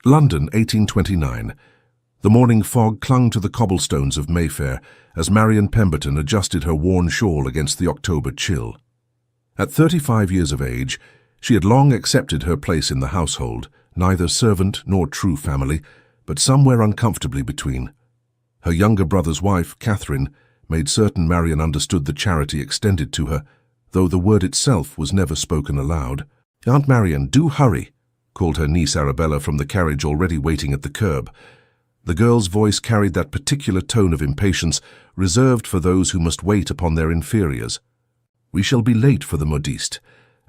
London, 1829. The morning fog clung to the cobblestones of Mayfair as Marion Pemberton adjusted her worn shawl against the October chill. At 35 years of age, she had long accepted her place in the household, neither servant nor true family, but somewhere uncomfortably between. Her younger brother's wife, Catherine, made certain Marion understood the charity extended to her, though the word itself was never spoken aloud. "Aunt Marion, do hurry," called her niece Arabella from the carriage already waiting at the curb. The girl's voice carried that particular tone of impatience reserved for those who must wait upon their inferiors. "We shall be late for the modiste,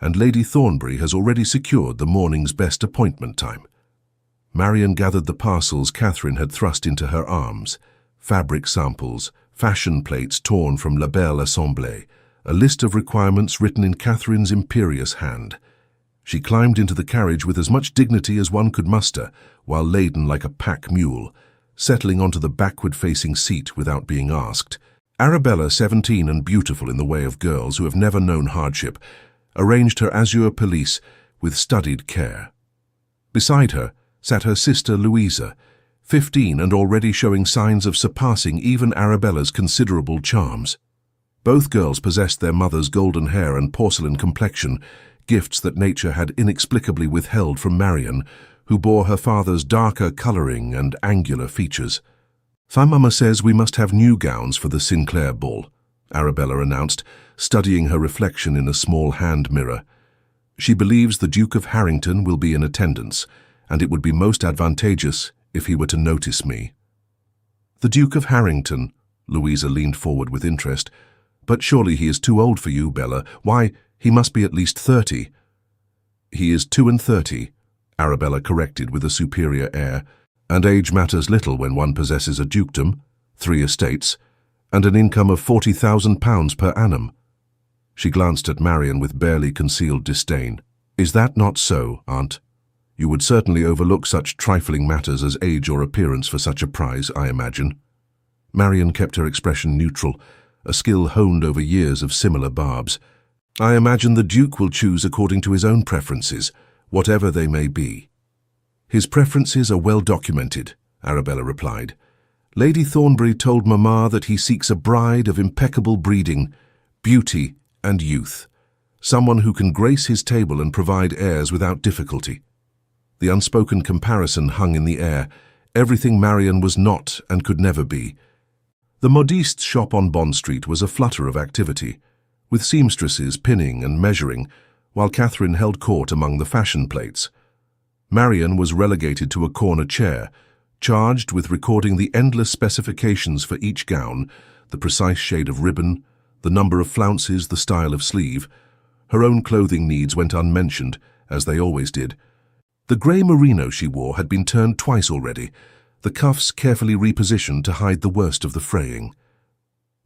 and Lady Thornbury has already secured the morning's best appointment time." Marion gathered the parcels Catherine had thrust into her arms. Fabric samples, fashion plates torn from La Belle Assemblée, a list of requirements written in Catherine's imperious hand. She climbed into the carriage with as much dignity as one could muster, while laden like a pack mule, settling onto the backward-facing seat without being asked. Arabella, 17 and beautiful in the way of girls who have never known hardship, arranged her azure pelisse with studied care. Beside her sat her sister Louisa, 15 and already showing signs of surpassing even Arabella's considerable charms. Both girls possessed their mother's golden hair and porcelain complexion, gifts that nature had inexplicably withheld from Marion, who bore her father's darker colouring and angular features. "Mamma says we must have new gowns for the Sinclair ball," Arabella announced, studying her reflection in a small hand mirror. "She believes the Duke of Harrington will be in attendance, and it would be most advantageous if he were to notice me." "The Duke of Harrington?" Louisa leaned forward with interest. "But surely he is too old for you, Bella. Why, he must be at least 30. "He is 32, Arabella corrected with a superior air, "and age matters little when one possesses a dukedom, 3 estates, and an income of £40,000 per annum." She glanced at Marion with barely concealed disdain. "Is that not so, Aunt? You would certainly overlook such trifling matters as age or appearance for such a prize, I imagine." Marion kept her expression neutral, a skill honed over years of similar barbs. "I imagine the Duke will choose according to his own preferences, whatever they may be." "His preferences are well documented," Arabella replied. "Lady Thornbury told Mamma that he seeks a bride of impeccable breeding, beauty and youth, someone who can grace his table and provide heirs without difficulty." The unspoken comparison hung in the air, everything Marion was not and could never be. The modiste's shop on Bond Street was a flutter of activity, with seamstresses pinning and measuring, while Catherine held court among the fashion plates. Marion was relegated to a corner chair, charged with recording the endless specifications for each gown, the precise shade of ribbon, the number of flounces, the style of sleeve. Her own clothing needs went unmentioned, as they always did. The grey merino she wore had been turned twice already, the cuffs carefully repositioned to hide the worst of the fraying.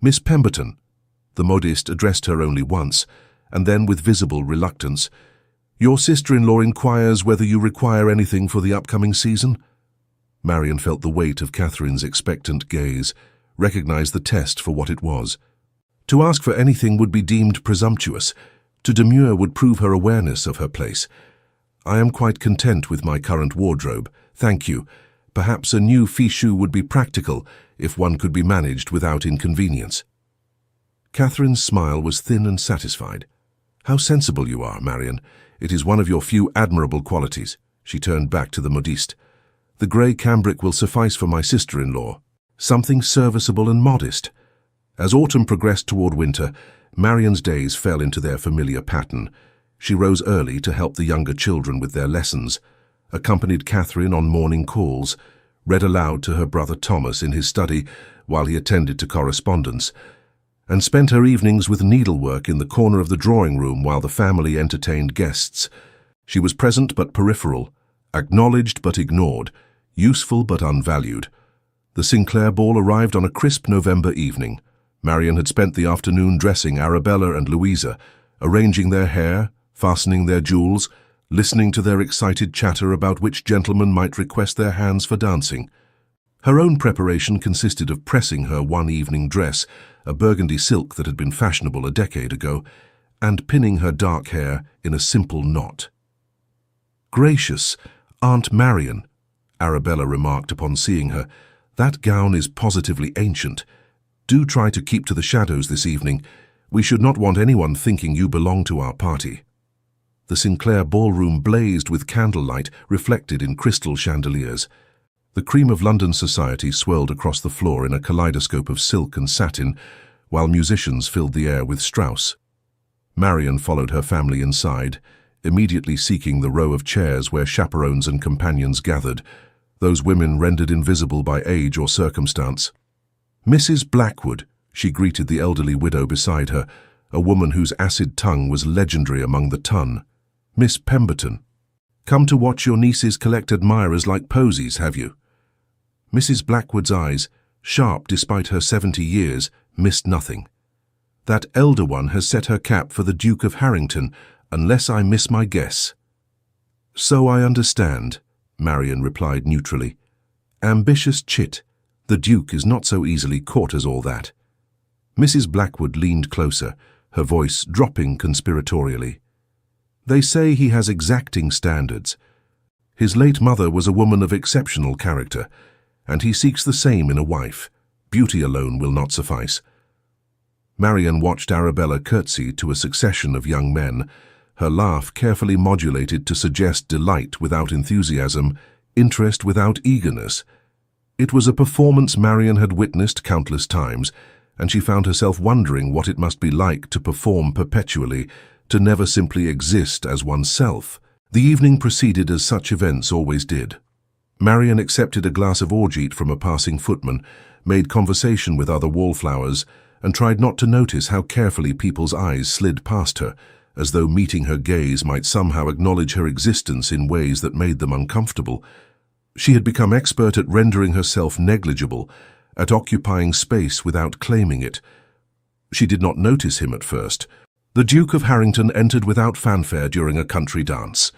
"Miss Pemberton," the modiste addressed her only once, and then with visible reluctance, "your sister-in-law inquires whether you require anything for the upcoming season?" Marion felt the weight of Catherine's expectant gaze, recognized the test for what it was. To ask for anything would be deemed presumptuous. To demur would prove her awareness of her place. "I am quite content with my current wardrobe, thank you. Perhaps a new fichu would be practical if one could be managed without inconvenience." Catherine's smile was thin and satisfied. "How sensible you are, Marion. It is one of your few admirable qualities." She turned back to the modiste. "The grey cambric will suffice for my sister-in-law. Something serviceable and modest." As autumn progressed toward winter, Marion's days fell into their familiar pattern. She rose early to help the younger children with their lessons, accompanied Catherine on morning calls, read aloud to her brother Thomas in his study while he attended to correspondence, and spent her evenings with needlework in the corner of the drawing-room while the family entertained guests. She was present but peripheral, acknowledged but ignored, useful but unvalued. The Sinclair ball arrived on a crisp November evening. Marion had spent the afternoon dressing Arabella and Louisa, arranging their hair, fastening their jewels, listening to their excited chatter about which gentleman might request their hands for dancing. Her own preparation consisted of pressing her one evening dress, a burgundy silk that had been fashionable a decade ago, and pinning her dark hair in a simple knot. "Gracious, Aunt Marion," Arabella remarked upon seeing her. "That gown is positively ancient. Do try to keep to the shadows this evening. We should not want anyone thinking you belong to our party." The Sinclair ballroom blazed with candlelight reflected in crystal chandeliers. The cream of London society swirled across the floor in a kaleidoscope of silk and satin, while musicians filled the air with Strauss. Marian followed her family inside, immediately seeking the row of chairs where chaperones and companions gathered, those women rendered invisible by age or circumstance. "Mrs. Blackwood," she greeted the elderly widow beside her, a woman whose acid tongue was legendary among the ton. "Miss Pemberton. Come to watch your nieces collect admirers like posies, have you?" Mrs. Blackwood's eyes, sharp despite her 70 years, missed nothing. "That elder one has set her cap for the Duke of Harrington, unless I miss my guess." "So I understand," Marian replied neutrally. "Ambitious chit. The Duke is not so easily caught as all that." Mrs. Blackwood leaned closer, her voice dropping conspiratorially. "They say he has exacting standards. His late mother was a woman of exceptional character, and he seeks the same in a wife. Beauty alone will not suffice." Marian watched Arabella curtsy to a succession of young men, her laugh carefully modulated to suggest delight without enthusiasm, interest without eagerness. It was a performance Marian had witnessed countless times, and she found herself wondering what it must be like to perform perpetually, to never simply exist as oneself. The evening proceeded as such events always did. Marian accepted a glass of orgeat from a passing footman, made conversation with other wallflowers, and tried not to notice how carefully people's eyes slid past her, as though meeting her gaze might somehow acknowledge her existence in ways that made them uncomfortable. She had become expert at rendering herself negligible, at occupying space without claiming it. She did not notice him at first. The Duke of Harrington entered without fanfare during a country dance.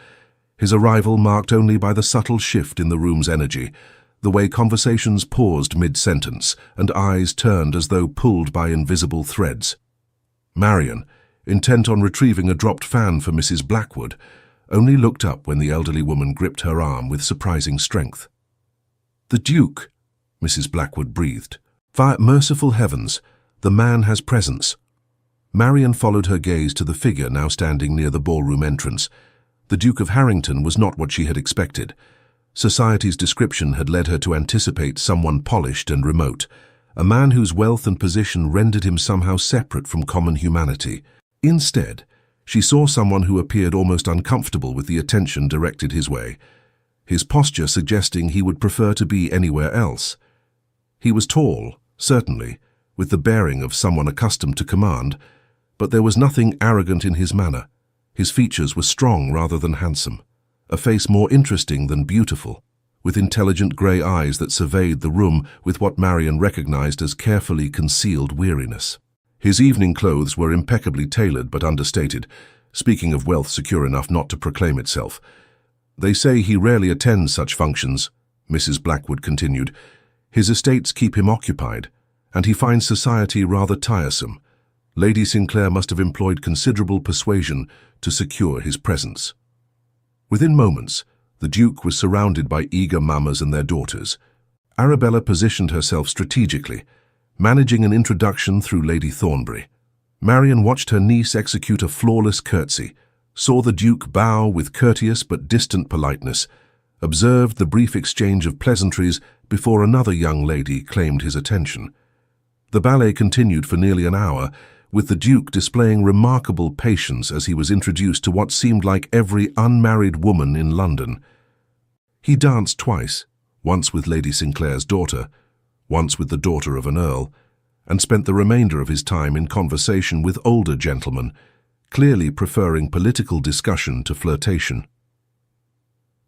His arrival marked only by the subtle shift in the room's energy, the way conversations paused mid-sentence and eyes turned as though pulled by invisible threads. Marian, intent on retrieving a dropped fan for Mrs. Blackwood, only looked up when the elderly woman gripped her arm with surprising strength. "The Duke," Mrs. Blackwood breathed. "By merciful heavens, the man has presence." Marian followed her gaze to the figure now standing near the ballroom entrance. The Duke of Harrington was not what she had expected. Society's description had led her to anticipate someone polished and remote, a man whose wealth and position rendered him somehow separate from common humanity. Instead, she saw someone who appeared almost uncomfortable with the attention directed his way, his posture suggesting he would prefer to be anywhere else. He was tall, certainly, with the bearing of someone accustomed to command, but there was nothing arrogant in his manner. His features were strong rather than handsome, a face more interesting than beautiful, with intelligent grey eyes that surveyed the room with what Marian recognized as carefully concealed weariness. His evening clothes were impeccably tailored but understated, speaking of wealth secure enough not to proclaim itself. "They say he rarely attends such functions," Mrs. Blackwood continued. "His estates keep him occupied, and he finds society rather tiresome. Lady Sinclair must have employed considerable persuasion to secure his presence." Within moments, the Duke was surrounded by eager mammas and their daughters. Arabella positioned herself strategically, managing an introduction through Lady Thornbury. Marian watched her niece execute a flawless curtsy, saw the Duke bow with courteous but distant politeness, observed the brief exchange of pleasantries before another young lady claimed his attention. The ballet continued for nearly an hour, with the Duke displaying remarkable patience as he was introduced to what seemed like every unmarried woman in London. He danced twice, once with Lady Sinclair's daughter, once with the daughter of an earl, and spent the remainder of his time in conversation with older gentlemen, clearly preferring political discussion to flirtation.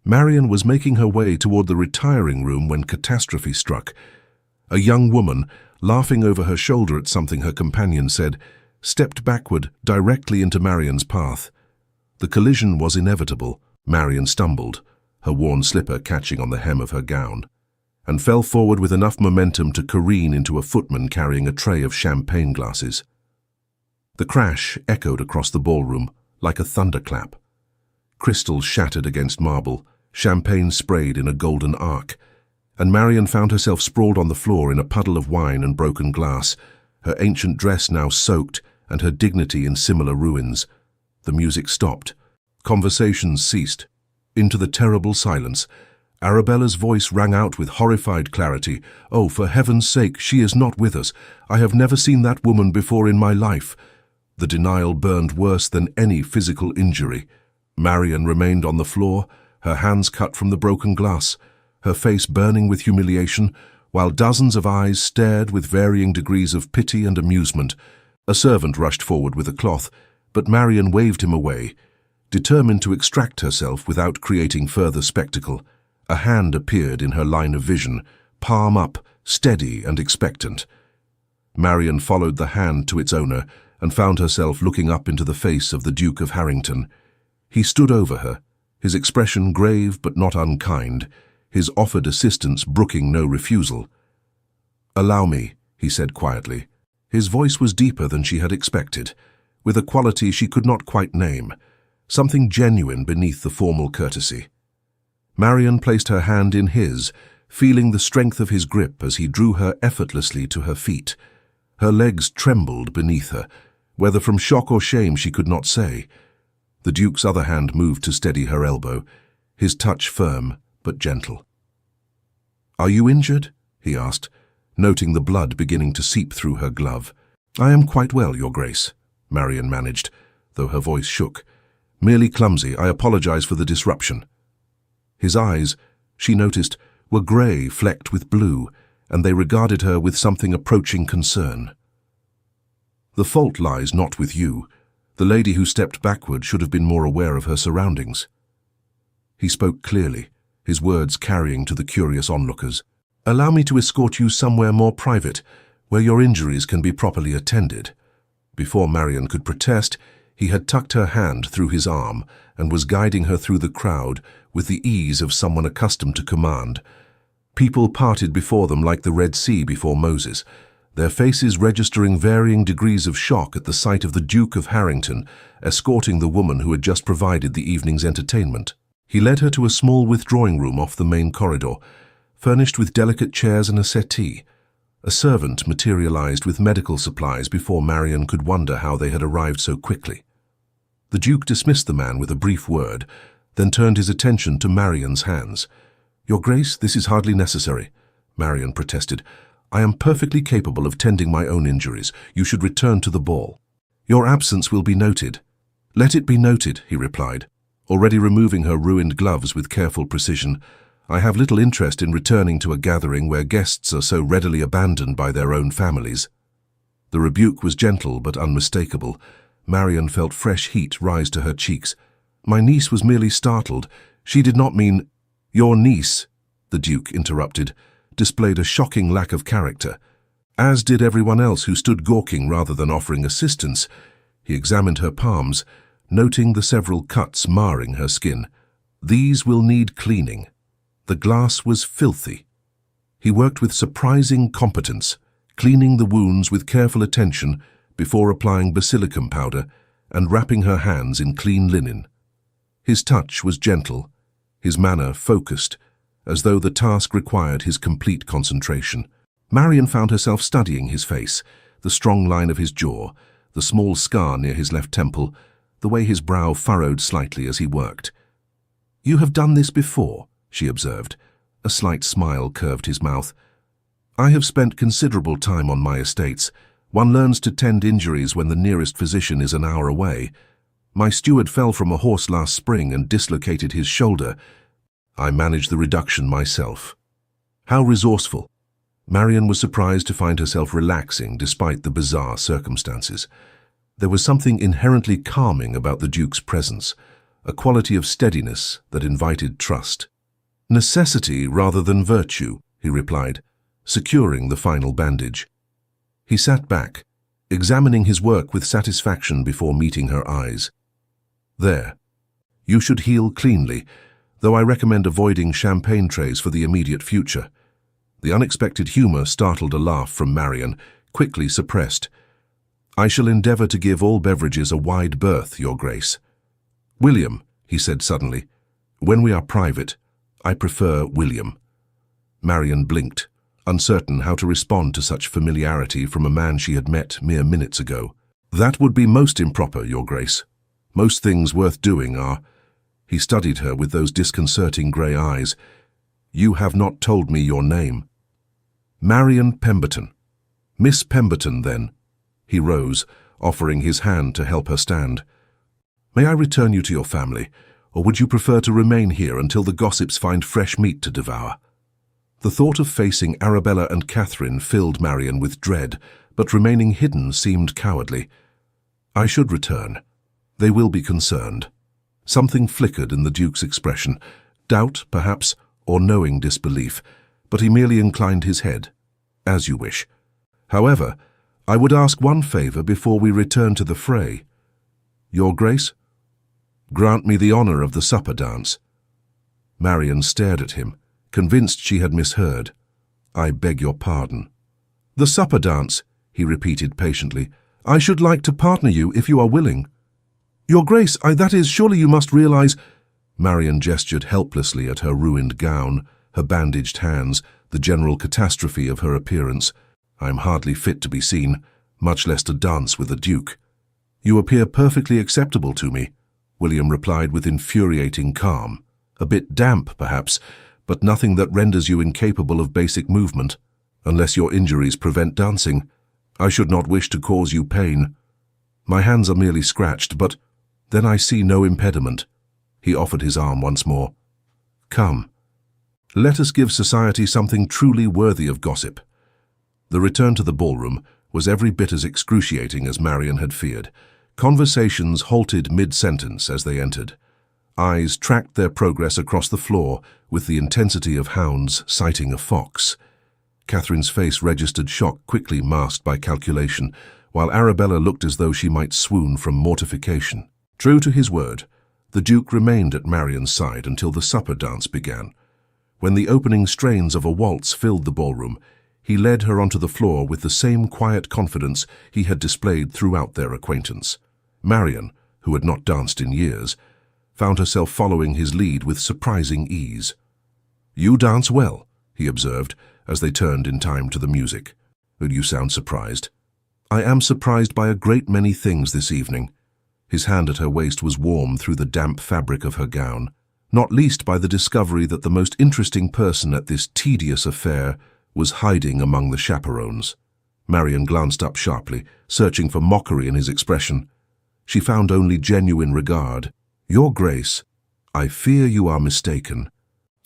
Marian was making her way toward the retiring room when catastrophe struck. A young woman, laughing over her shoulder at something her companion said, stepped backward directly into Marian's path. The collision was inevitable. Marian stumbled, her worn slipper catching on the hem of her gown, and fell forward with enough momentum to careen into a footman carrying a tray of champagne glasses. The crash echoed across the ballroom like a thunderclap. Crystal shattered against marble, champagne sprayed in a golden arc, and Marian found herself sprawled on the floor in a puddle of wine and broken glass, her ancient dress now soaked and her dignity in similar ruins. The music stopped. Conversations ceased. Into the terrible silence, Arabella's voice rang out with horrified clarity. "Oh, for heaven's sake, she is not with us. I have never seen that woman before in my life." The denial burned worse than any physical injury. Marian remained on the floor, her hands cut from the broken glass, her face burning with humiliation, while dozens of eyes stared with varying degrees of pity and amusement. A servant rushed forward with a cloth, but Marian waved him away, determined to extract herself without creating further spectacle. A hand appeared in her line of vision, palm up, steady and expectant. Marian followed the hand to its owner and found herself looking up into the face of the Duke of Harrington. He stood over her, his expression grave but not unkind, his offered assistance brooking no refusal. "Allow me," he said quietly. His voice was deeper than she had expected, with a quality she could not quite name, something genuine beneath the formal courtesy. Marian placed her hand in his, feeling the strength of his grip as he drew her effortlessly to her feet. Her legs trembled beneath her, whether from shock or shame she could not say. The Duke's other hand moved to steady her elbow, his touch firm but gentle. "Are you injured?" he asked, noting the blood beginning to seep through her glove. "I am quite well, Your Grace," Marian managed, though her voice shook. "Merely clumsy. I apologize for the disruption." His eyes, she noticed, were grey flecked with blue, and they regarded her with something approaching concern. "The fault lies not with you. The lady who stepped backward should have been more aware of her surroundings." He spoke clearly, his words carrying to the curious onlookers. "Allow me to escort you somewhere more private, where your injuries can be properly attended." Before Marian could protest, he had tucked her hand through his arm and was guiding her through the crowd with the ease of someone accustomed to command. People parted before them like the Red Sea before Moses, their faces registering varying degrees of shock at the sight of the Duke of Harrington escorting the woman who had just provided the evening's entertainment. He led her to a small withdrawing room off the main corridor, furnished with delicate chairs and a settee. A servant materialized with medical supplies before Marian could wonder how they had arrived so quickly. The Duke dismissed the man with a brief word, then turned his attention to Marian's hands. "Your Grace, this is hardly necessary," Marian protested. "I am perfectly capable of tending my own injuries. You should return to the ball." "Your absence will be noted." "Let it be noted," he replied, already removing her ruined gloves with careful precision. "I have little interest in returning to a gathering where guests are so readily abandoned by their own families." The rebuke was gentle but unmistakable. Marian felt fresh heat rise to her cheeks. "My niece was merely startled. She did not mean—" "Your niece," the Duke interrupted, displayed a shocking lack of character, as did everyone else who stood gawking rather than offering assistance. He examined her palms, noting the several cuts marring her skin. "These will need cleaning." The glass was filthy. He worked with surprising competence, cleaning the wounds with careful attention before applying basilicum powder and wrapping her hands in clean linen. His touch was gentle, his manner focused, as though the task required his complete concentration. Marian found herself studying his face, the strong line of his jaw, the small scar near his left temple, the way his brow furrowed slightly as he worked. "You have done this before," she observed. A slight smile curved his mouth. "I have spent considerable time on my estates. One learns to tend injuries when the nearest physician is an hour away. My steward fell from a horse last spring and dislocated his shoulder. I managed the reduction myself." How resourceful. Marian was surprised to find herself relaxing despite the bizarre circumstances. There was something inherently calming about the Duke's presence, a quality of steadiness that invited trust. "Necessity rather than virtue," he replied, securing the final bandage. He sat back, examining his work with satisfaction before meeting her eyes. "There. You should heal cleanly, though I recommend avoiding champagne trays for the immediate future." The unexpected humor startled a laugh from Marian, quickly suppressed. "I shall endeavor to give all beverages a wide berth, Your Grace." "William," he said suddenly, "when we are private, I prefer William. Marian blinked, uncertain how to respond to such familiarity from a man she had met mere minutes ago. That would be most improper, Your Grace. Most things worth doing are— He studied her with those disconcerting grey eyes. You have not told me your name. Marian Pemberton. Miss Pemberton, then. He rose, offering his hand to help her stand. May I return you to your family, or would you prefer to remain here until the gossips find fresh meat to devour? The thought of facing Arabella and Catherine filled Marian with dread, but remaining hidden seemed cowardly. I should return. They will be concerned. Something flickered in the Duke's expression, doubt, perhaps, or knowing disbelief, but he merely inclined his head. As you wish. However, I would ask one favour before we return to the fray. Your Grace? Grant me the honour of the supper dance. Marian stared at him, convinced she had misheard. I beg your pardon. The supper dance, he repeated patiently. I should like to partner you if you are willing. Your Grace, that is, surely you must realize— Marian gestured helplessly at her ruined gown, her bandaged hands, the general catastrophe of her appearance. I am hardly fit to be seen, much less to dance with a duke. You appear perfectly acceptable to me, William replied with infuriating calm. A bit damp, perhaps, but nothing that renders you incapable of basic movement, unless your injuries prevent dancing. I should not wish to cause you pain. My hands are merely scratched, but then I see no impediment. He offered his arm once more. Come. Let us give society something truly worthy of gossip. The return to the ballroom was every bit as excruciating as Marian had feared. Conversations halted mid-sentence as they entered. Eyes tracked their progress across the floor with the intensity of hounds sighting a fox. Catherine's face registered shock quickly masked by calculation, while Arabella looked as though she might swoon from mortification. True to his word, the Duke remained at Marian's side until the supper dance began. When the opening strains of a waltz filled the ballroom, he led her onto the floor with the same quiet confidence he had displayed throughout their acquaintance. Marian, who had not danced in years, found herself following his lead with surprising ease. You dance well, he observed, as they turned in time to the music. You sound surprised. I am surprised by a great many things this evening. His hand at her waist was warm through the damp fabric of her gown, not least by the discovery that the most interesting person at this tedious affair was hiding among the chaperones. Marian glanced up sharply, searching for mockery in his expression. She found only genuine regard. Your Grace, I fear you are mistaken.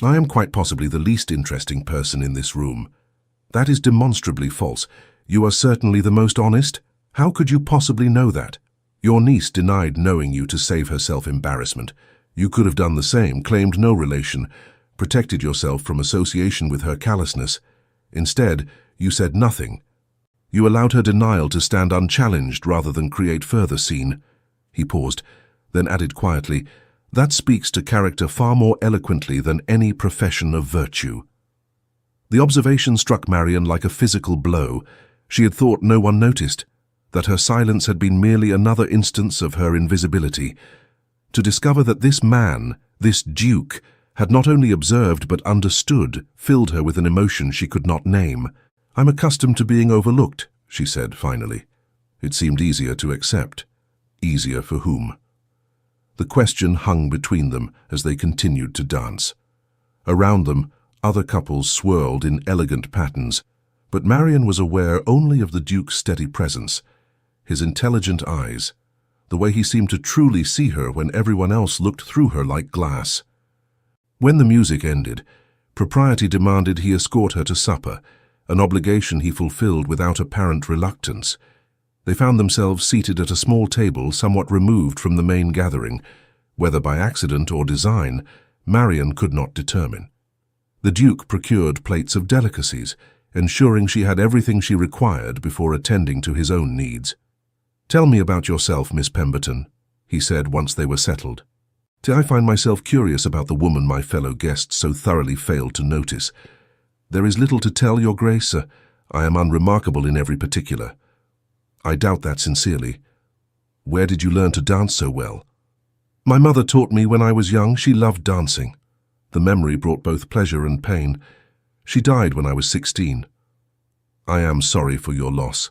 I am quite possibly the least interesting person in this room. That is demonstrably false. You are certainly the most honest. How could you possibly know that? Your niece denied knowing you to save herself embarrassment. You could have done the same, claimed no relation, protected yourself from association with her callousness. Instead, you said nothing. You allowed her denial to stand unchallenged rather than create further scene. He paused, then added quietly, That speaks to character far more eloquently than any profession of virtue. The observation struck Marian like a physical blow. She had thought no one noticed, that her silence had been merely another instance of her invisibility. To discover that this man, this Duke, had not only observed but understood, filled her with an emotion she could not name. I'm accustomed to being overlooked, she said finally. It seemed easier to accept. Easier for whom? The question hung between them as they continued to dance. Around them, other couples swirled in elegant patterns, but Marian was aware only of the Duke's steady presence, his intelligent eyes, the way he seemed to truly see her when everyone else looked through her like glass. When the music ended, propriety demanded he escort her to supper, an obligation he fulfilled without apparent reluctance. They found themselves seated at a small table somewhat removed from the main gathering. Whether by accident or design, Marian could not determine. The Duke procured plates of delicacies, ensuring she had everything she required before attending to his own needs. Tell me about yourself, Miss Pemberton, he said once they were settled. I find myself curious about the woman my fellow guests so thoroughly failed to notice. There is little to tell, Your Grace. I am unremarkable in every particular. I doubt that sincerely. Where did you learn to dance so well? My mother taught me when I was young. She loved dancing. The memory brought both pleasure and pain. She died when I was 16. I am sorry for your loss.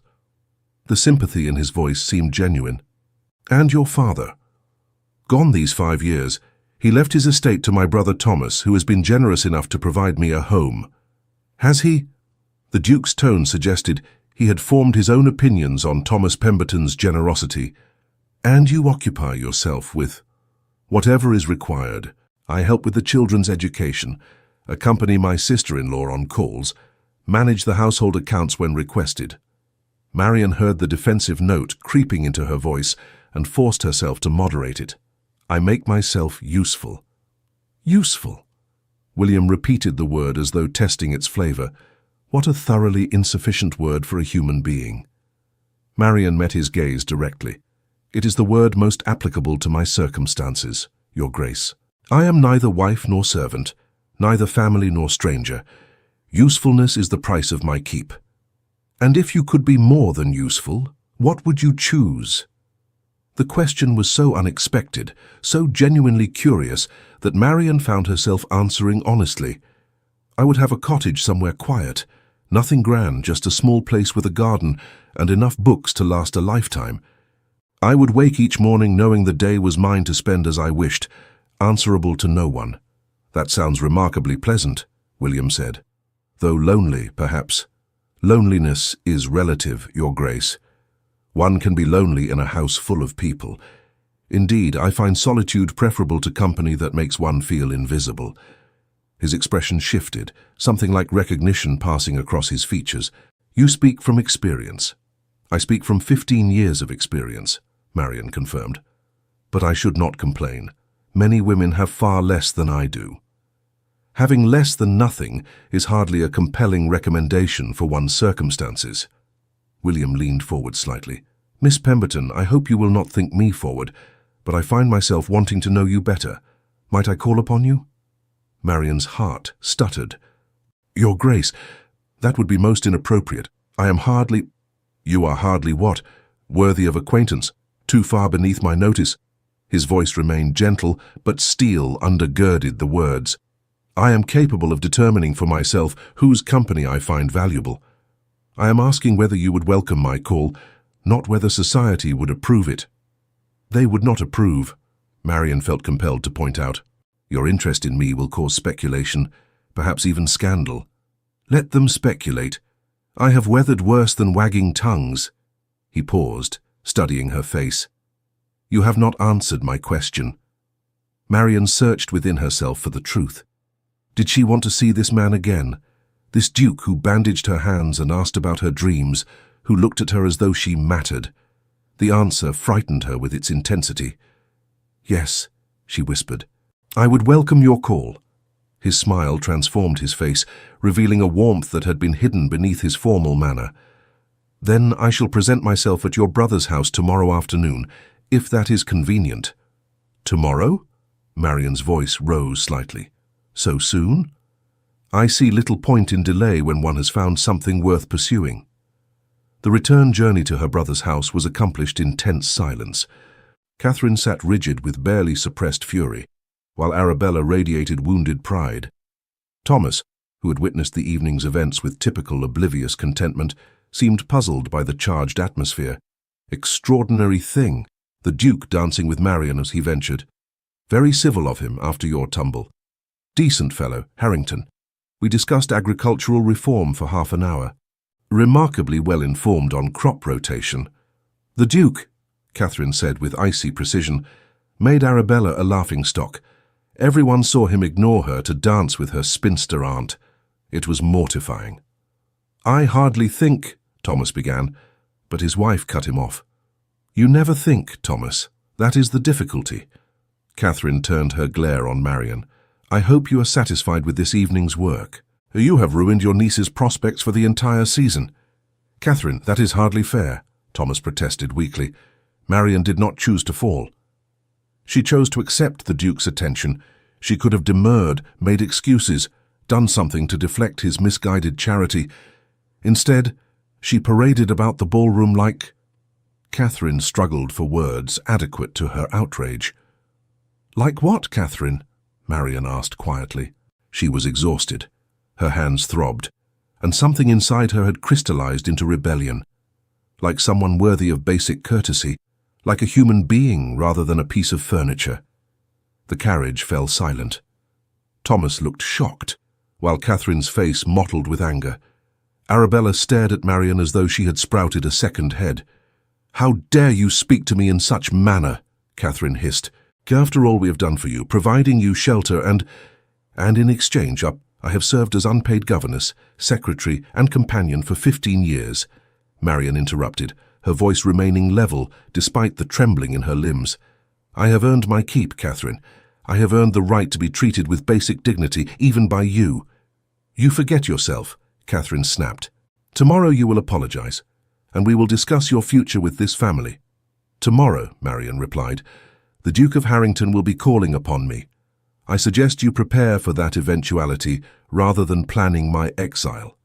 The sympathy in his voice seemed genuine. And your father? Gone these 5 years, he left his estate to my brother Thomas, who has been generous enough to provide me a home. Has he? The Duke's tone suggested he had formed his own opinions on Thomas Pemberton's generosity. And you occupy yourself with whatever is required. I help with the children's education, accompany my sister-in-law on calls, manage the household accounts when requested. Marian heard the defensive note creeping into her voice and forced herself to moderate it. I make myself useful. Useful? William repeated the word as though testing its flavor. What a thoroughly insufficient word for a human being. Marian met his gaze directly. It is the word most applicable to my circumstances, Your Grace. I am neither wife nor servant, neither family nor stranger. Usefulness is the price of my keep. And if you could be more than useful, what would you choose? The question was so unexpected, so genuinely curious, that Marian found herself answering honestly. I would have a cottage somewhere quiet, nothing grand, just a small place with a garden and enough books to last a lifetime. I would wake each morning knowing the day was mine to spend as I wished, answerable to no one. That sounds remarkably pleasant, William said. Though lonely, perhaps. Loneliness is relative, Your Grace. One can be lonely in a house full of people. Indeed, I find solitude preferable to company that makes one feel invisible. His expression shifted, something like recognition passing across his features. You speak from experience. I speak from 15 years of experience, Marian confirmed. But I should not complain. Many women have far less than I do. Having less than nothing is hardly a compelling recommendation for one's circumstances. William leaned forward slightly. Miss Pemberton, I hope you will not think me forward, but I find myself wanting to know you better. Might I call upon you? Marian's heart stuttered. Your Grace, that would be most inappropriate. I am hardly— You are hardly what? Worthy of acquaintance, too far beneath my notice. His voice remained gentle, but steel undergirded the words. I am capable of determining for myself whose company I find valuable. I am asking whether you would welcome my call, not whether society would approve it. They would not approve, Marian felt compelled to point out. Your interest in me will cause speculation, perhaps even scandal. Let them speculate. I have weathered worse than wagging tongues. He paused, studying her face. You have not answered my question. Marian searched within herself for the truth. Did she want to see this man again? This Duke who bandaged her hands and asked about her dreams, who looked at her as though she mattered. The answer frightened her with its intensity. Yes, she whispered. I would welcome your call. His smile transformed his face, revealing a warmth that had been hidden beneath his formal manner. Then I shall present myself at your brother's house tomorrow afternoon, if that is convenient. Tomorrow? Marian's voice rose slightly. So soon? I see little point in delay when one has found something worth pursuing. The return journey to her brother's house was accomplished in tense silence. Catherine sat rigid with barely suppressed fury, while Arabella radiated wounded pride. Thomas, who had witnessed the evening's events with typical oblivious contentment, seemed puzzled by the charged atmosphere. Extraordinary thing, the Duke dancing with Marian as he ventured. Very civil of him after your tumble. Decent fellow, Harrington. We discussed agricultural reform for half an hour. Remarkably well informed on crop rotation. The Duke, Catherine said with icy precision, made Arabella a laughingstock. Everyone saw him ignore her to dance with her spinster aunt. It was mortifying. I hardly think, Thomas began, but his wife cut him off. You never think, Thomas. That is the difficulty. Catherine turned her glare on Marian. I hope you are satisfied with this evening's work. You have ruined your niece's prospects for the entire season. Catherine, that is hardly fair, Thomas protested weakly. Marian did not choose to fall. She chose to accept the Duke's attention. She could have demurred, made excuses, done something to deflect his misguided charity. Instead, she paraded about the ballroom like— Catherine struggled for words adequate to her outrage. Like what, Catherine? Marian asked quietly. She was exhausted. Her hands throbbed, and something inside her had crystallized into rebellion. Like someone worthy of basic courtesy, like a human being rather than a piece of furniture. The carriage fell silent. Thomas looked shocked, while Catherine's face mottled with anger. Arabella stared at Marian as though she had sprouted a second head. "How dare you speak to me in such manner?" Catherine hissed. "After all we have done for you, providing you shelter and in exchange I have served as unpaid governess, secretary and companion for 15 years. Marian interrupted, her voice remaining level despite the trembling in her limbs. "I have earned my keep, Catherine. I have earned the right to be treated with basic dignity, even by you." "You forget yourself," Catherine snapped. "Tomorrow you will apologize, and we will discuss your future with this family." "Tomorrow," Marian replied, "the Duke of Harrington will be calling upon me. I suggest you prepare for that eventuality rather than planning my exile."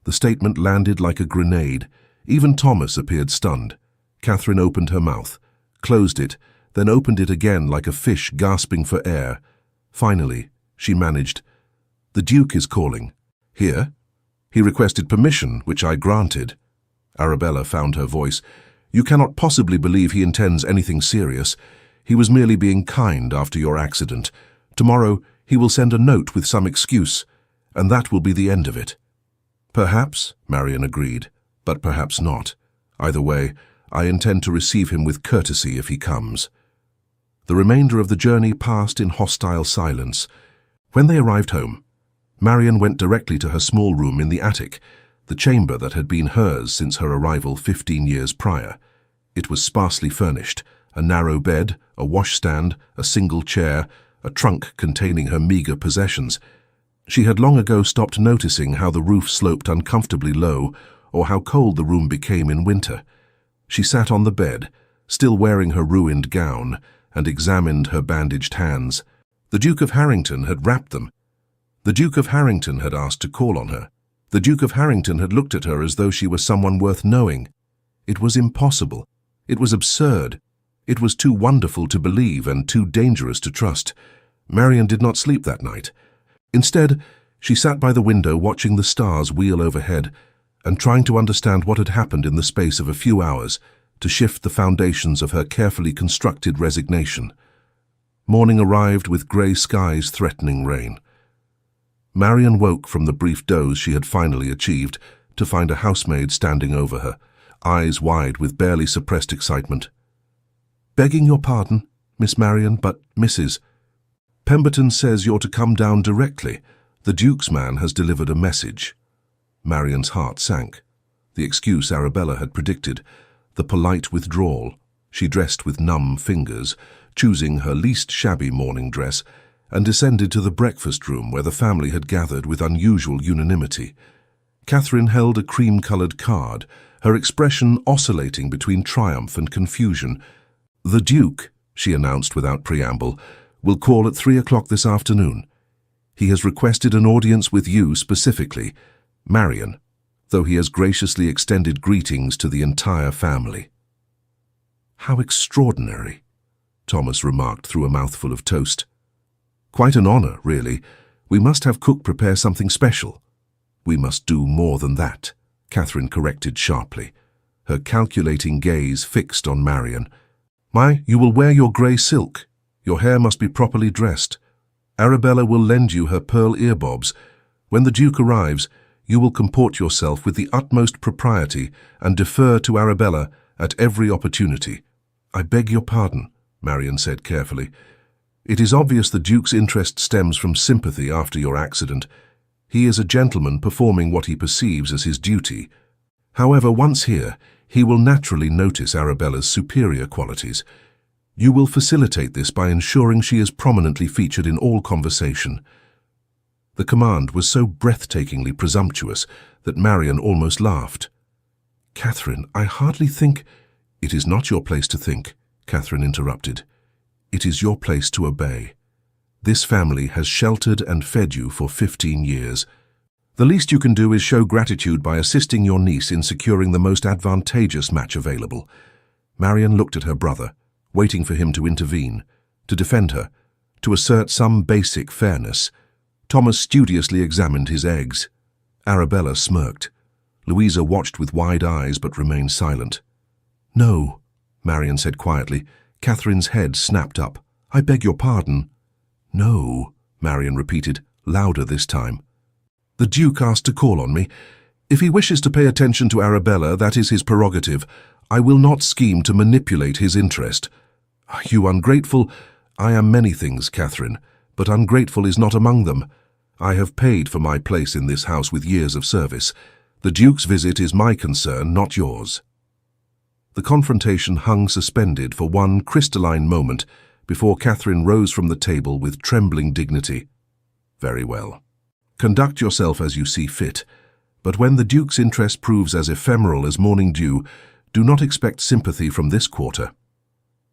The statement landed like a grenade. Even Thomas appeared stunned. Catherine opened her mouth, closed it, then opened it again like a fish gasping for air. Finally, she managed, "The Duke is calling." "Here?" "He requested permission, which I granted." Arabella found her voice. "You cannot possibly believe he intends anything serious. He was merely being kind after your accident. Tomorrow he will send a note with some excuse, and that will be the end of it." "Perhaps," Marian agreed, "but perhaps not. Either way, I intend to receive him with courtesy if he comes." The remainder of the journey passed in hostile silence. When they arrived home, Marian went directly to her small room in the attic, the chamber that had been hers since her arrival 15 years prior. It was sparsely furnished, a narrow bed, a washstand, a single chair, a trunk containing her meager possessions. She had long ago stopped noticing how the roof sloped uncomfortably low or how cold the room became in winter. She sat on the bed, still wearing her ruined gown, and examined her bandaged hands. The Duke of Harrington had wrapped them. The Duke of Harrington had asked to call on her. The Duke of Harrington had looked at her as though she were someone worth knowing. It was impossible. It was absurd. It was too wonderful to believe and too dangerous to trust. Marian did not sleep that night. Instead, she sat by the window watching the stars wheel overhead and trying to understand what had happened in the space of a few hours to shift the foundations of her carefully constructed resignation. Morning arrived with grey skies threatening rain. Marian woke from the brief doze she had finally achieved to find a housemaid standing over her, eyes wide with barely suppressed excitement. "Begging your pardon, Miss Marian, but Mrs. Pemberton says you're to come down directly. The Duke's man has delivered a message." Marian's heart sank. The excuse Arabella had predicted, the polite withdrawal. She dressed with numb fingers, choosing her least shabby morning dress, and descended to the breakfast room where the family had gathered with unusual unanimity. Catherine held a cream-coloured card, her expression oscillating between triumph and confusion. "The Duke," she announced without preamble, "will call at 3 o'clock this afternoon. He has requested an audience with you specifically, Marian, though he has graciously extended greetings to the entire family." "How extraordinary," Thomas remarked through a mouthful of toast. "Quite an honor, really. We must have cook prepare something special." "We must do more than that," Catherine corrected sharply, her calculating gaze fixed on Marian. You will wear your grey silk. Your hair must be properly dressed. Arabella will lend you her pearl earbobs. When the Duke arrives, you will comport yourself with the utmost propriety and defer to Arabella at every opportunity." "I beg your pardon," Marian said carefully. "It is obvious the Duke's interest stems from sympathy after your accident. He is a gentleman performing what he perceives as his duty. However, once here, he will naturally notice Arabella's superior qualities. You will facilitate this by ensuring she is prominently featured in all conversation." The command was so breathtakingly presumptuous that Marian almost laughed. "Catherine, I hardly think—" "It is not your place to think," Catherine interrupted. "It is your place to obey. This family has sheltered and fed you for 15 years. The least you can do is show gratitude by assisting your niece in securing the most advantageous match available." Marian looked at her brother, waiting for him to intervene, to defend her, To assert some basic fairness, Thomas studiously examined his eggs. Arabella smirked. Louisa watched with wide eyes but remained silent. "No," Marion said quietly. Catherine's head snapped up. "I beg your pardon." "No," Marion repeated, louder this time. "The Duke asked to call on me. If he wishes to pay attention to Arabella, that is his prerogative. I will not scheme to manipulate his interest." "You ungrateful—" "I am many things, Catherine, but ungrateful is not among them. I have paid for my place in this house with years of service. The Duke's visit is my concern, not yours." The confrontation hung suspended for one crystalline moment before Catherine rose from the table with trembling dignity. "Very well. Conduct yourself as you see fit, but when the Duke's interest proves as ephemeral as morning dew, do not expect sympathy from this quarter."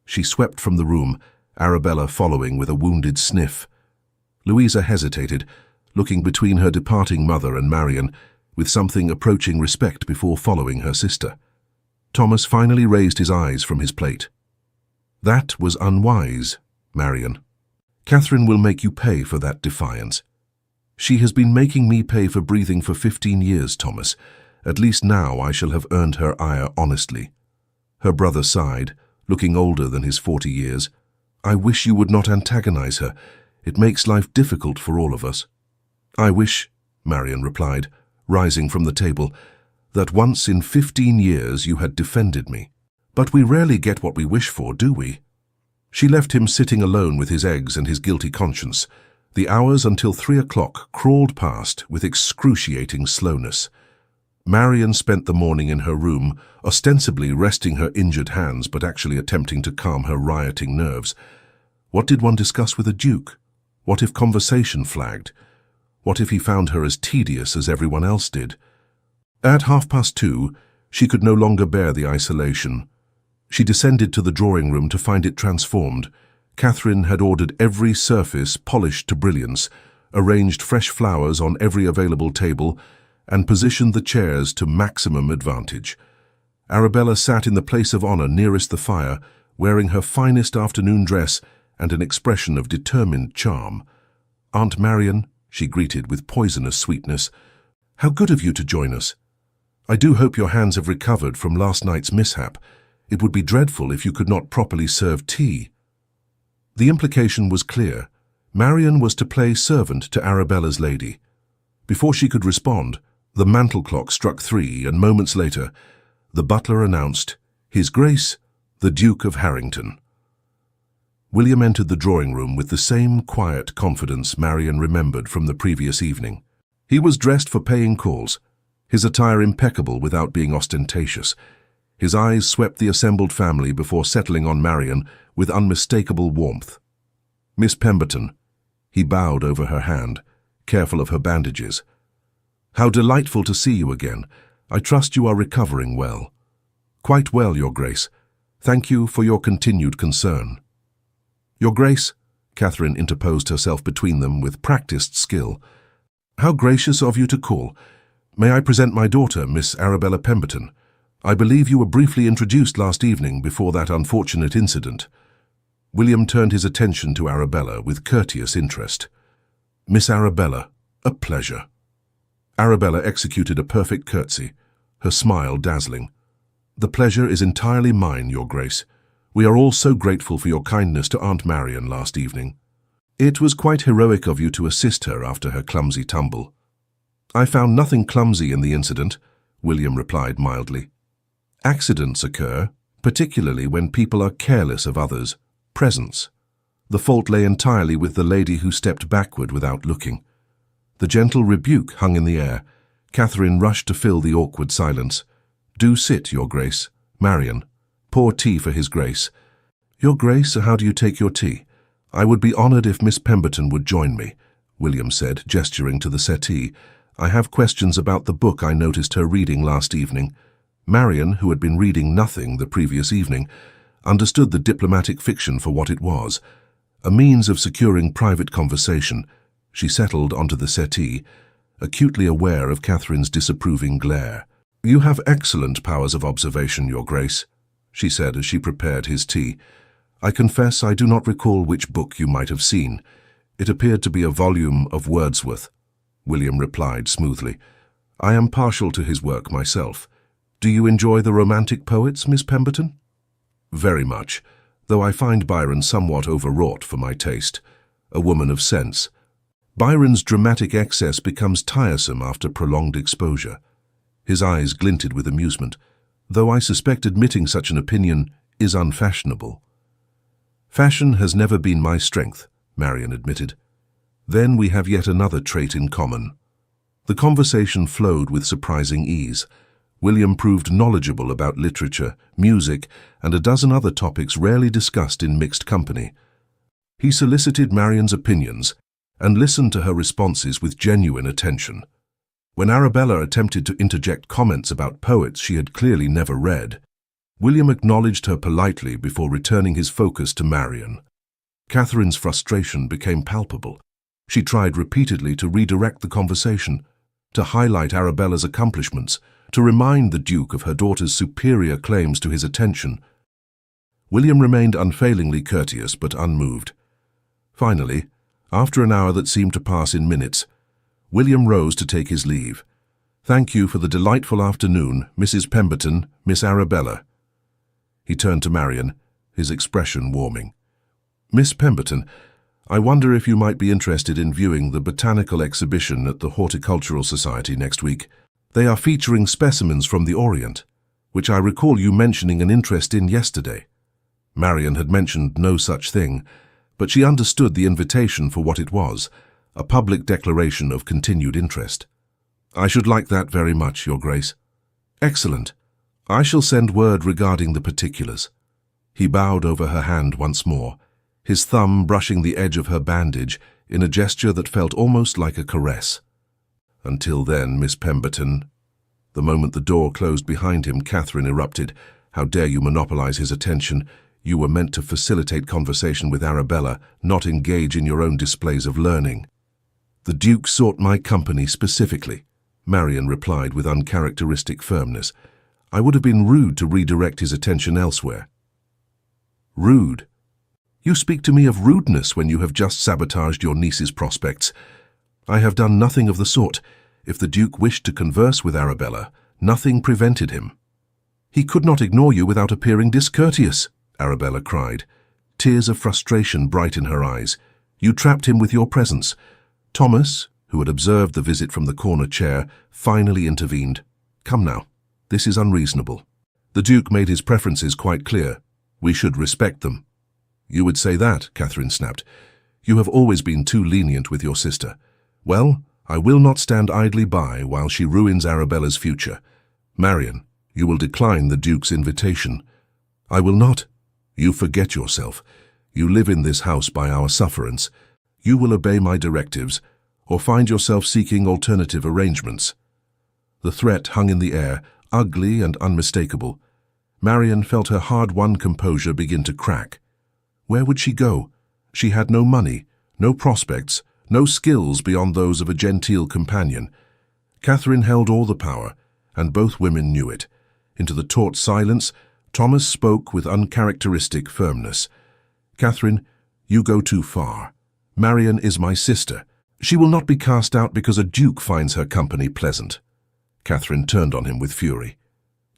She swept from the room, Arabella following with a wounded sniff. Louisa hesitated, looking between her departing mother and Marion, with something approaching respect before following her sister. Thomas finally raised his eyes from his plate. "That was unwise, Marion. Catherine will make you pay for that defiance. She has been making me pay for breathing for 15 years, Thomas. At least now I shall have earned her ire honestly." Her brother sighed, looking older than his 40 years. "I wish you would not antagonize her. It makes life difficult for all of us." "I wish," Marion replied, rising from the table, "that once in 15 years you had defended me. But we rarely get what we wish for, do we?" She left him sitting alone with his eggs and his guilty conscience. The hours until 3 o'clock crawled past with excruciating slowness. Marion spent the morning in her room, ostensibly resting her injured hands but actually attempting to calm her rioting nerves. What did one discuss with a duke? What if conversation flagged? What if he found her as tedious as everyone else did? At 2:30, she could no longer bear the isolation. She descended to the drawing room to find it transformed. Catherine had ordered every surface polished to brilliance, arranged fresh flowers on every available table, and positioned the chairs to maximum advantage. Arabella sat in the place of honor nearest the fire, wearing her finest afternoon dress and an expression of determined charm. "Aunt Marion," she greeted with poisonous sweetness, "how good of you to join us. I do hope your hands have recovered from last night's mishap. It would be dreadful if you could not properly serve tea." The implication was clear. Marion was to play servant to Arabella's lady. Before she could respond, the mantel clock struck 3, and moments later, the butler announced, "His Grace, the Duke of Harrington." William entered the drawing room with the same quiet confidence Marion remembered from the previous evening. He was dressed for paying calls, his attire impeccable without being ostentatious. His eyes swept the assembled family before settling on Marion with unmistakable warmth. "Miss Pemberton," he bowed over her hand, careful of her bandages. "How delightful to see you again. I trust you are recovering well." "Quite well, Your Grace. Thank you for your continued concern." "Your Grace," Catherine interposed herself between them with practiced skill. "How gracious of you to call. May I present my daughter, Miss Arabella Pemberton? I believe you were briefly introduced last evening before that unfortunate incident." William turned his attention to Arabella with courteous interest. "Miss Arabella, a pleasure." Arabella executed a perfect curtsy, her smile dazzling. "The pleasure is entirely mine, Your Grace. We are all so grateful for your kindness to Aunt Marion last evening. It was quite heroic of you to assist her after her clumsy tumble." "I found nothing clumsy in the incident," William replied mildly. "Accidents occur, particularly when people are careless of others' presence. The fault lay entirely with the lady who stepped backward without looking." The gentle rebuke hung in the air. Catherine rushed to fill the awkward silence. "Do sit, Your Grace. Marion, pour tea for His Grace." "Your Grace, how do you take your tea? I would be honored if Miss Pemberton would join me," William said, gesturing to the settee. "I have questions about the book I noticed her reading last evening." Marion, who had been reading nothing the previous evening, understood the diplomatic fiction for what it was, a means of securing private conversation. She settled onto the settee, acutely aware of Catherine's disapproving glare. "You have excellent powers of observation, Your Grace," she said as she prepared his tea. I confess I do not recall which book you might have seen. It appeared to be a volume of Wordsworth. William replied smoothly. I am partial to his work myself. Do you enjoy the romantic poets, Miss Pemberton? Very much, though I find Byron somewhat overwrought for my taste. A woman of sense. Byron's dramatic excess becomes tiresome after prolonged exposure. His eyes glinted with amusement, though I suspect admitting such an opinion is unfashionable. Fashion has never been my strength, Marian admitted. Then we have yet another trait in common. The conversation flowed with surprising ease. William proved knowledgeable about literature, music, and a dozen other topics rarely discussed in mixed company. He solicited Marian's opinions and listened to her responses with genuine attention. When Arabella attempted to interject comments about poets she had clearly never read, William acknowledged her politely before returning his focus to Marian. Catherine's frustration became palpable. She tried repeatedly to redirect the conversation, to highlight Arabella's accomplishments, to remind the Duke of her daughter's superior claims to his attention. William remained unfailingly courteous but unmoved. Finally, after an hour that seemed to pass in minutes, William rose to take his leave. Thank you for the delightful afternoon, Mrs. Pemberton, Miss Arabella. He turned to Marian, his expression warming. Miss Pemberton, I wonder if you might be interested in viewing the botanical exhibition at the Horticultural Society next week. They are featuring specimens from the Orient, which I recall you mentioning an interest in yesterday. Marian had mentioned no such thing, but she understood the invitation for what it was, a public declaration of continued interest. I should like that very much, Your Grace. Excellent. I shall send word regarding the particulars. He bowed over her hand once more, his thumb brushing the edge of her bandage in a gesture that felt almost like a caress. Until then, Miss Pemberton. The moment the door closed behind him, Catherine erupted. How dare you monopolize his attention? You were meant to facilitate conversation with Arabella, not engage in your own displays of learning. The Duke sought my company specifically, Marian replied with uncharacteristic firmness. I would have been rude to redirect his attention elsewhere. Rude? You speak to me of rudeness when you have just sabotaged your niece's prospects. I have done nothing of the sort. If the Duke wished to converse with Arabella, nothing prevented him. He could not ignore you without appearing discourteous, Arabella cried. Tears of frustration bright in her eyes. You trapped him with your presence. Thomas, who had observed the visit from the corner chair, finally intervened. Come now, this is unreasonable. The Duke made his preferences quite clear. We should respect them. You would say that, Catherine snapped. You have always been too lenient with your sister. Well, I will not stand idly by while she ruins Arabella's future. Marian, you will decline the Duke's invitation. I will not. You forget yourself. You live in this house by our sufferance. You will obey my directives, or find yourself seeking alternative arrangements. The threat hung in the air, ugly and unmistakable. Marian felt her hard-won composure begin to crack. Where would she go? She had no money, no prospects, no skills beyond those of a genteel companion. Catherine held all the power, and both women knew it. Into the taut silence, Thomas spoke with uncharacteristic firmness. Catherine, you go too far. Marian is my sister. She will not be cast out because a duke finds her company pleasant. Catherine turned on him with fury.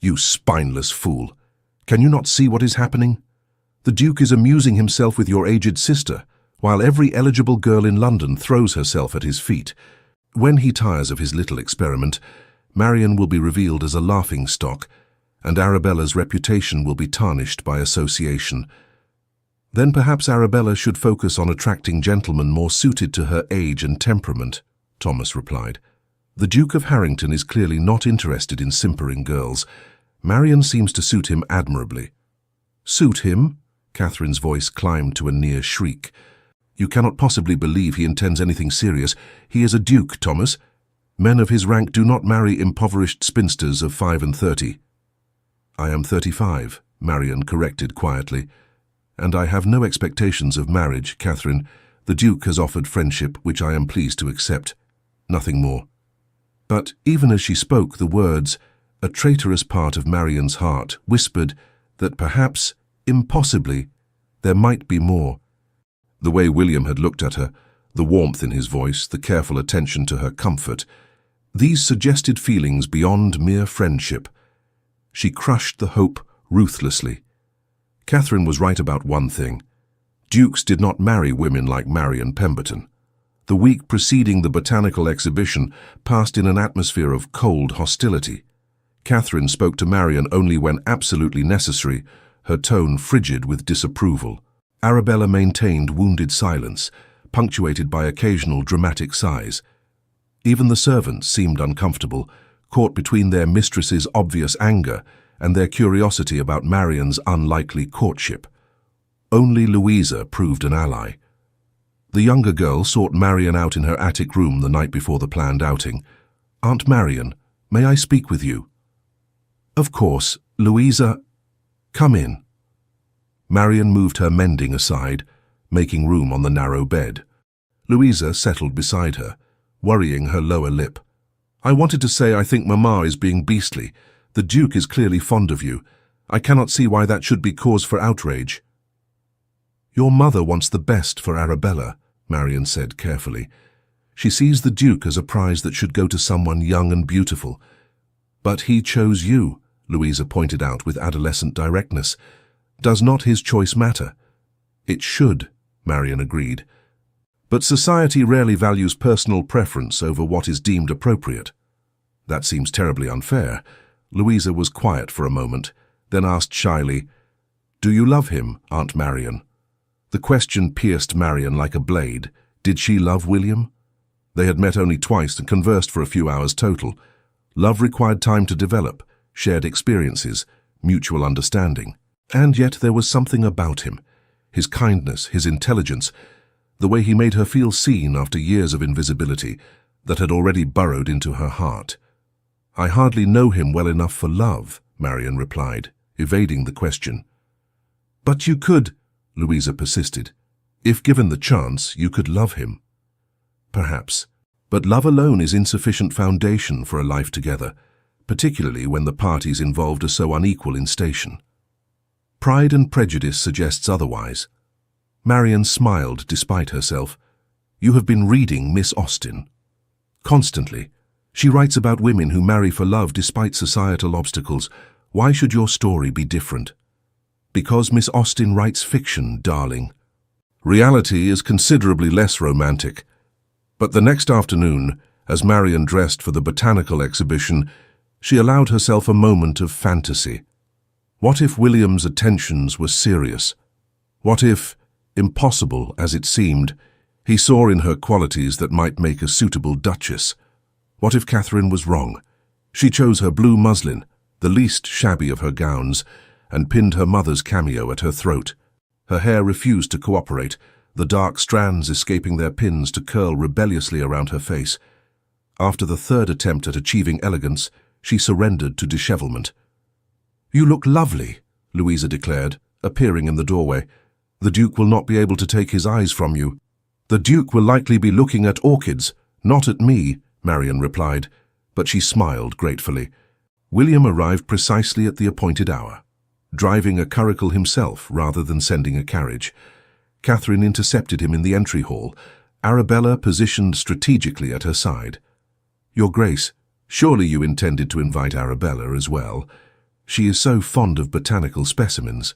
You spineless fool! Can you not see what is happening? The Duke is amusing himself with your aged sister, while every eligible girl in London throws herself at his feet. When he tires of his little experiment, Marian will be revealed as a laughing-stock, and Arabella's reputation will be tarnished by association. Then perhaps Arabella should focus on attracting gentlemen more suited to her age and temperament, Thomas replied. The Duke of Harrington is clearly not interested in simpering girls. Marian seems to suit him admirably. Suit him? Catherine's voice climbed to a near shriek. You cannot possibly believe he intends anything serious. He is a duke, Thomas. Men of his rank do not marry impoverished spinsters of 35. I am 35, Marian corrected quietly. And I have no expectations of marriage, Catherine. The Duke has offered friendship, which I am pleased to accept. Nothing more. But even as she spoke the words, a traitorous part of Marian's heart whispered that perhaps, impossibly, There might be more. The way William had looked at her, the warmth in his voice, the careful attention to her comfort, these suggested feelings beyond mere friendship. She crushed the hope ruthlessly. Catherine was right about one thing. Dukes did not marry women like Marion Pemberton. The week preceding the botanical exhibition passed in an atmosphere of cold hostility. Catherine spoke to Marion only when absolutely necessary, her tone frigid with disapproval. Arabella maintained wounded silence, punctuated by occasional dramatic sighs. Even the servants seemed uncomfortable, caught between their mistress's obvious anger and their curiosity about Marion's unlikely courtship. Only Louisa proved an ally. The younger girl sought Marion out in her attic room the night before the planned outing. "Aunt Marion, may I speak with you?" "Of course, Louisa. Come in." Marion moved her mending aside, making room on the narrow bed. Louisa settled beside her, worrying her lower lip. "I wanted to say I think Mamma is being beastly. The Duke is clearly fond of you. I cannot see why that should be cause for outrage." "Your mother wants the best for Arabella," Marion said carefully. "She sees the Duke as a prize that should go to someone young and beautiful. But he chose you," Louisa pointed out with adolescent directness. "Does not his choice matter?" "It should," Marion agreed. "But society rarely values personal preference over what is deemed appropriate." "That seems terribly unfair." Louisa was quiet for a moment, then asked shyly, "Do you love him, Aunt Marion?" The question pierced Marion like a blade. Did she love William? They had met only twice and conversed for a few hours total. Love required time to develop, shared experiences, mutual understanding. And yet there was something about him, his kindness, his intelligence, the way he made her feel seen after years of invisibility, that had already burrowed into her heart. "I hardly know him well enough for love," Marion replied, evading the question. "But you could," Louisa persisted. "If given the chance, you could love him." "Perhaps. But love alone is insufficient foundation for a life together, particularly when the parties involved are so unequal in station. Pride and Prejudice suggests otherwise." Marion smiled despite herself. "You have been reading Miss Austen." "Constantly. She writes about women who marry for love despite societal obstacles. Why should your story be different?" "Because Miss Austen writes fiction, darling. Reality is considerably less romantic." But the next afternoon, as Marion dressed for the botanical exhibition, she allowed herself a moment of fantasy. What if William's attentions were serious? What if, impossible as it seemed, he saw in her qualities that might make a suitable duchess? What if Catherine was wrong? She chose her blue muslin, the least shabby of her gowns, and pinned her mother's cameo at her throat. Her hair refused to cooperate, the dark strands escaping their pins to curl rebelliously around her face. After the third attempt at achieving elegance, she surrendered to dishevelment. "You look lovely," Louisa declared, appearing in the doorway. "The Duke will not be able to take his eyes from you." "The Duke will likely be looking at orchids, not at me," Marion replied, but she smiled gratefully. William arrived precisely at the appointed hour, driving a curricle himself rather than sending a carriage. Catherine intercepted him in the entry hall, Arabella positioned strategically at her side. "Your Grace, surely you intended to invite Arabella as well. She is so fond of botanical specimens."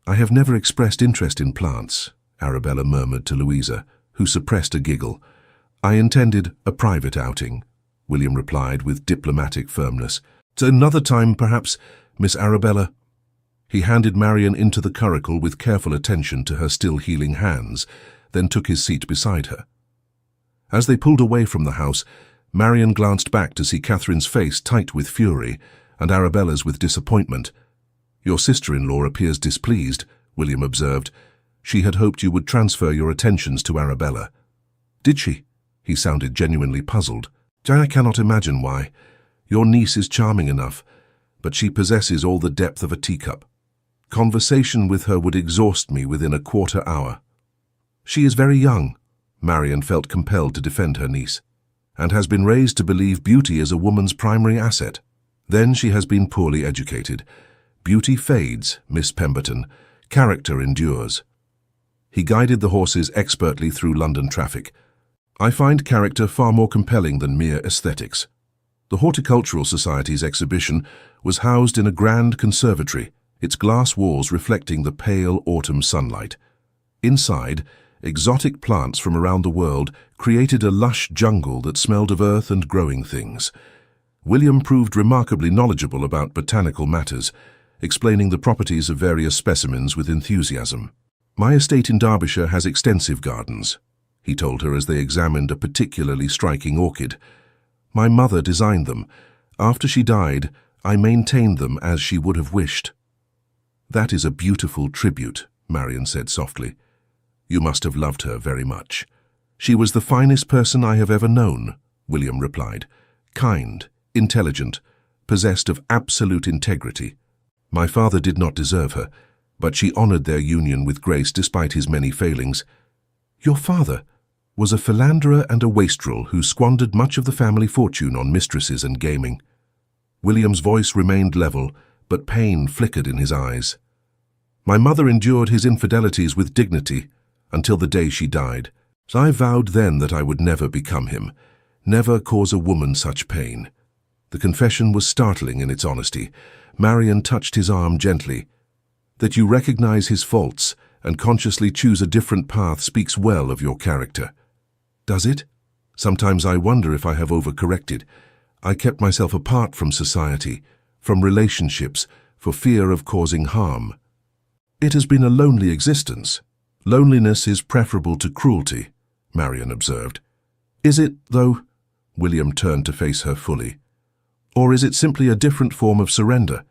"I have never expressed interest in plants," Arabella murmured to Louisa, who suppressed a giggle. "I intended a private outing," William replied with diplomatic firmness. "Another time, perhaps, Miss Arabella." He handed Marion into the curricle with careful attention to her still healing hands, then took his seat beside her. As they pulled away from the house, Marion glanced back to see Catherine's face tight with fury and Arabella's with disappointment. "Your sister-in-law appears displeased," William observed. "She had hoped you would transfer your attentions to Arabella." "Did she?" He sounded genuinely puzzled. "I cannot imagine why. Your niece is charming enough, but she possesses all the depth of a teacup. Conversation with her would exhaust me within a quarter hour." "She is very young," Marion felt compelled to defend her niece, "and has been raised to believe beauty is a woman's primary asset. Then she has been poorly educated. Beauty fades, Miss Pemberton. Character endures." He guided the horses expertly through London traffic. I find character far more compelling than mere aesthetics. The Horticultural Society's exhibition was housed in a grand conservatory, its glass walls reflecting the pale autumn sunlight. Inside, exotic plants from around the world created a lush jungle that smelled of earth and growing things. William proved remarkably knowledgeable about botanical matters, explaining the properties of various specimens with enthusiasm. My estate in Derbyshire has extensive gardens, he told her as they examined a particularly striking orchid. My mother designed them. After she died, I maintained them as she would have wished. That is a beautiful tribute, Marion said softly. You must have loved her very much. She was the finest person I have ever known, William replied. Kind, intelligent, possessed of absolute integrity. My father did not deserve her, but she honored their union with grace despite his many failings. Your father was a philanderer and a wastrel who squandered much of the family fortune on mistresses and gaming. William's voice remained level, but pain flickered in his eyes. My mother endured his infidelities with dignity until the day she died. I vowed then that I would never become him, never cause a woman such pain. The confession was startling in its honesty. Marion touched his arm gently. That you recognize his faults and consciously choose a different path speaks well of your character. Does it? Sometimes I wonder if I have overcorrected. I kept myself apart from society, from relationships, for fear of causing harm. It has been a lonely existence. Loneliness is preferable to cruelty, Marion observed. Is it, though? William turned to face her fully. Or is it simply a different form of surrender?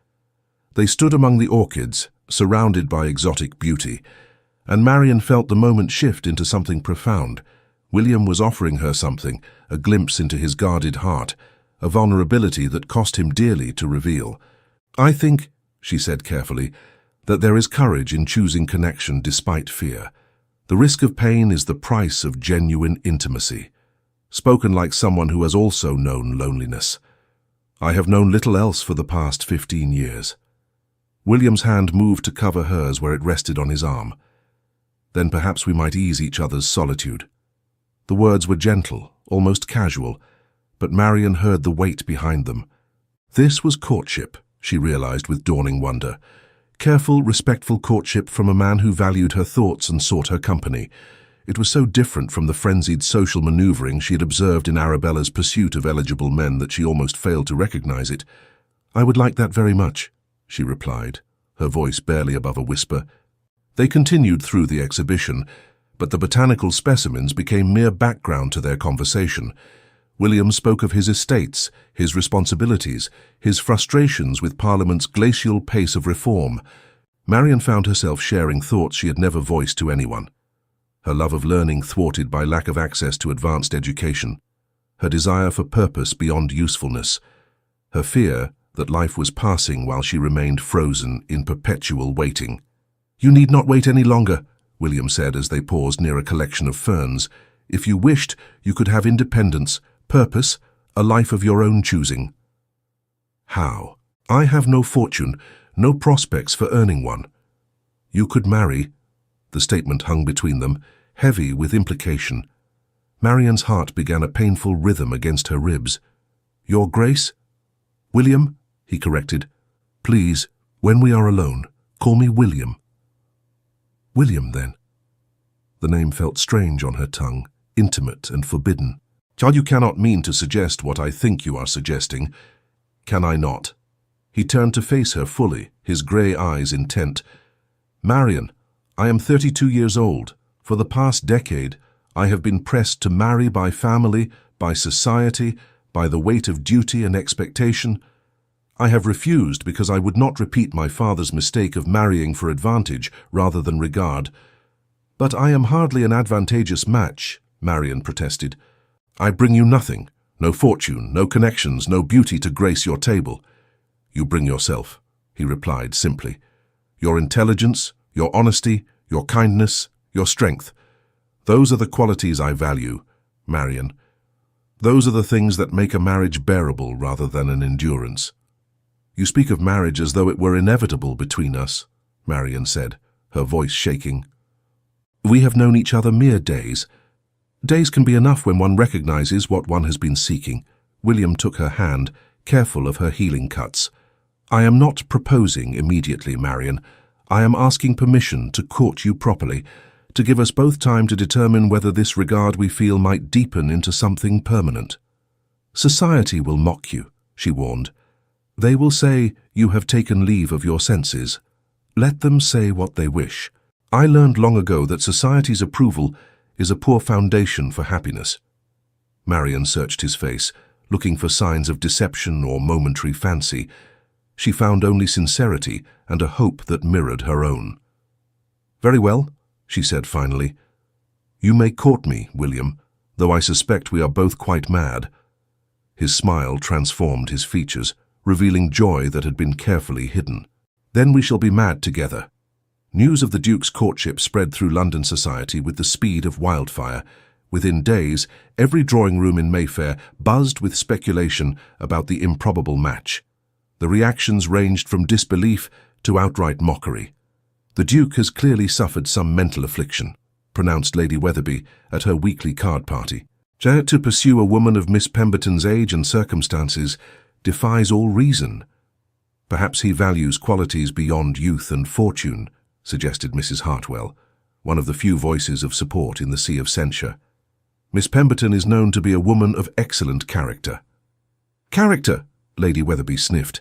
They stood among the orchids, surrounded by exotic beauty, and Marion felt the moment shift into something profound. William was offering her something, a glimpse into his guarded heart, a vulnerability that cost him dearly to reveal. I think, she said carefully, that there is courage in choosing connection despite fear. The risk of pain is the price of genuine intimacy. Spoken like someone who has also known loneliness. I have known little else for the past 15 years. William's hand moved to cover hers where it rested on his arm. Then perhaps we might ease each other's solitude. The words were gentle, almost casual, but Marion heard the weight behind them. This was courtship, she realized with dawning wonder. Careful, respectful courtship from a man who valued her thoughts and sought her company. It was so different from the frenzied social maneuvering she had observed in Arabella's pursuit of eligible men that she almost failed to recognize it. I would like that very much, she replied, her voice barely above a whisper. They continued through the exhibition, but the botanical specimens became mere background to their conversation. William spoke of his estates, his responsibilities, his frustrations with Parliament's glacial pace of reform. Marion found herself sharing thoughts she had never voiced to anyone. Her love of learning thwarted by lack of access to advanced education, her desire for purpose beyond usefulness, her fear that life was passing while she remained frozen in perpetual waiting. You need not wait any longer, William said as they paused near a collection of ferns. If you wished, you could have independence, purpose, a life of your own choosing. How? I have no fortune, no prospects for earning one. You could marry. The statement hung between them, heavy with implication. Marion's heart began a painful rhythm against her ribs. Your Grace? William, he corrected. Please, when we are alone, call me William. William, then. The name felt strange on her tongue, intimate and forbidden. Child, you cannot mean to suggest what I think you are suggesting. Can I not? He turned to face her fully, his grey eyes intent. Marion, I am 32 years old. For the past decade, I have been pressed to marry by family, by society, by the weight of duty and expectation. I have refused because I would not repeat my father's mistake of marrying for advantage rather than regard. But I am hardly an advantageous match, Marion protested. I bring you nothing, no fortune, no connections, no beauty to grace your table. You bring yourself, he replied simply. Your intelligence, your honesty, your kindness, your strength. Those are the qualities I value, Marion. Those are the things that make a marriage bearable rather than an endurance. You speak of marriage as though it were inevitable between us, Marion said, her voice shaking. We have known each other mere days. Days can be enough when one recognizes what one has been seeking. William took her hand, careful of her healing cuts. I am not proposing immediately, Marion. I am asking permission to court you properly, to give us both time to determine whether this regard we feel might deepen into something permanent. Society will mock you, she warned. They will say you have taken leave of your senses. Let them say what they wish. I learned long ago that society's approval is a poor foundation for happiness. Marion searched his face, looking for signs of deception or momentary fancy. She found only sincerity and a hope that mirrored her own. Very well, she said finally. You may court me, William, though I suspect we are both quite mad. His smile transformed his features, revealing joy that had been carefully hidden. Then we shall be mad together. News of the Duke's courtship spread through London society with the speed of wildfire. Within days, every drawing room in Mayfair buzzed with speculation about the improbable match. The reactions ranged from disbelief to outright mockery. The Duke has clearly suffered some mental affliction, pronounced Lady Weatherby at her weekly card party. To pursue a woman of Miss Pemberton's age and circumstances defies all reason. Perhaps he values qualities beyond youth and fortune, suggested Mrs. Hartwell, one of the few voices of support in the sea of censure. Miss Pemberton is known to be a woman of excellent character. Character, Lady Weatherby sniffed.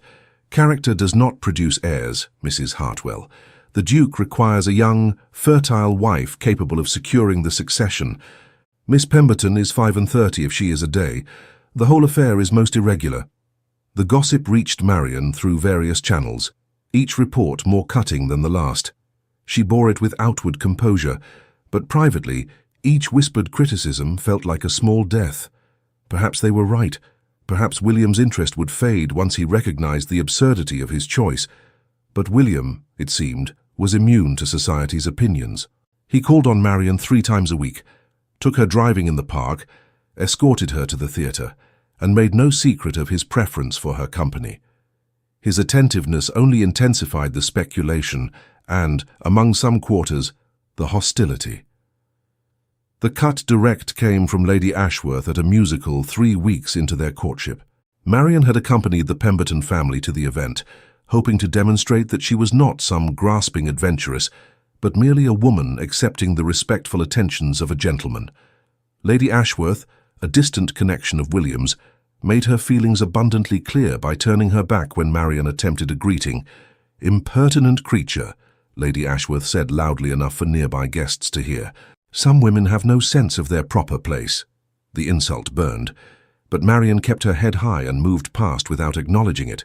Character does not produce heirs, Mrs. Hartwell. The Duke requires a young, fertile wife capable of securing the succession. Miss Pemberton is 35 if she is a day. The whole affair is most irregular. The gossip reached Marion through various channels, each report more cutting than the last. She bore it with outward composure, but privately, each whispered criticism felt like a small death. Perhaps they were right. Perhaps William's interest would fade once he recognized the absurdity of his choice. But William, it seemed, was immune to society's opinions. He called on Marion 3 times a week, took her driving in the park, escorted her to the theatre, and made no secret of his preference for her company. His attentiveness only intensified the speculation and, among some quarters, the hostility. The cut direct came from Lady Ashworth at a musical 3 weeks into their courtship. Marion had accompanied the Pemberton family to the event, hoping to demonstrate that she was not some grasping adventuress, but merely a woman accepting the respectful attentions of a gentleman. Lady Ashworth, a distant connection of William's, made her feelings abundantly clear by turning her back when Marion attempted a greeting. "Impertinent creature," Lady Ashworth said loudly enough for nearby guests to hear. "Some women have no sense of their proper place." The insult burned, but Marion kept her head high and moved past without acknowledging it.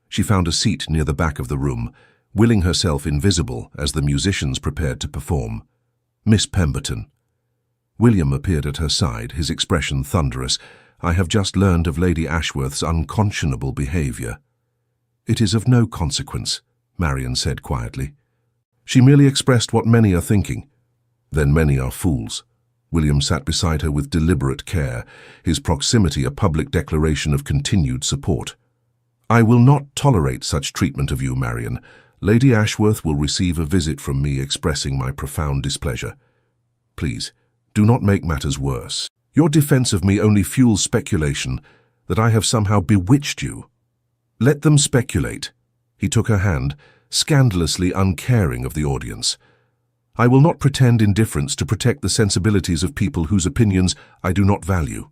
She found a seat near the back of the room, willing herself invisible as the musicians prepared to perform. Miss Pemberton. William appeared at her side, his expression thunderous. "I have just learned of Lady Ashworth's unconscionable behaviour." "It is of no consequence," Marion said quietly. "She merely expressed what many are thinking." "Then many are fools." William sat beside her with deliberate care, his proximity a public declaration of continued support. "I will not tolerate such treatment of you, Marion. Lady Ashworth will receive a visit from me expressing my profound displeasure. Please, do not make matters worse. Your defense of me only fuels speculation that I have somehow bewitched you. Let them speculate." He took her hand, scandalously uncaring of the audience. "I will not pretend indifference to protect the sensibilities of people whose opinions I do not value."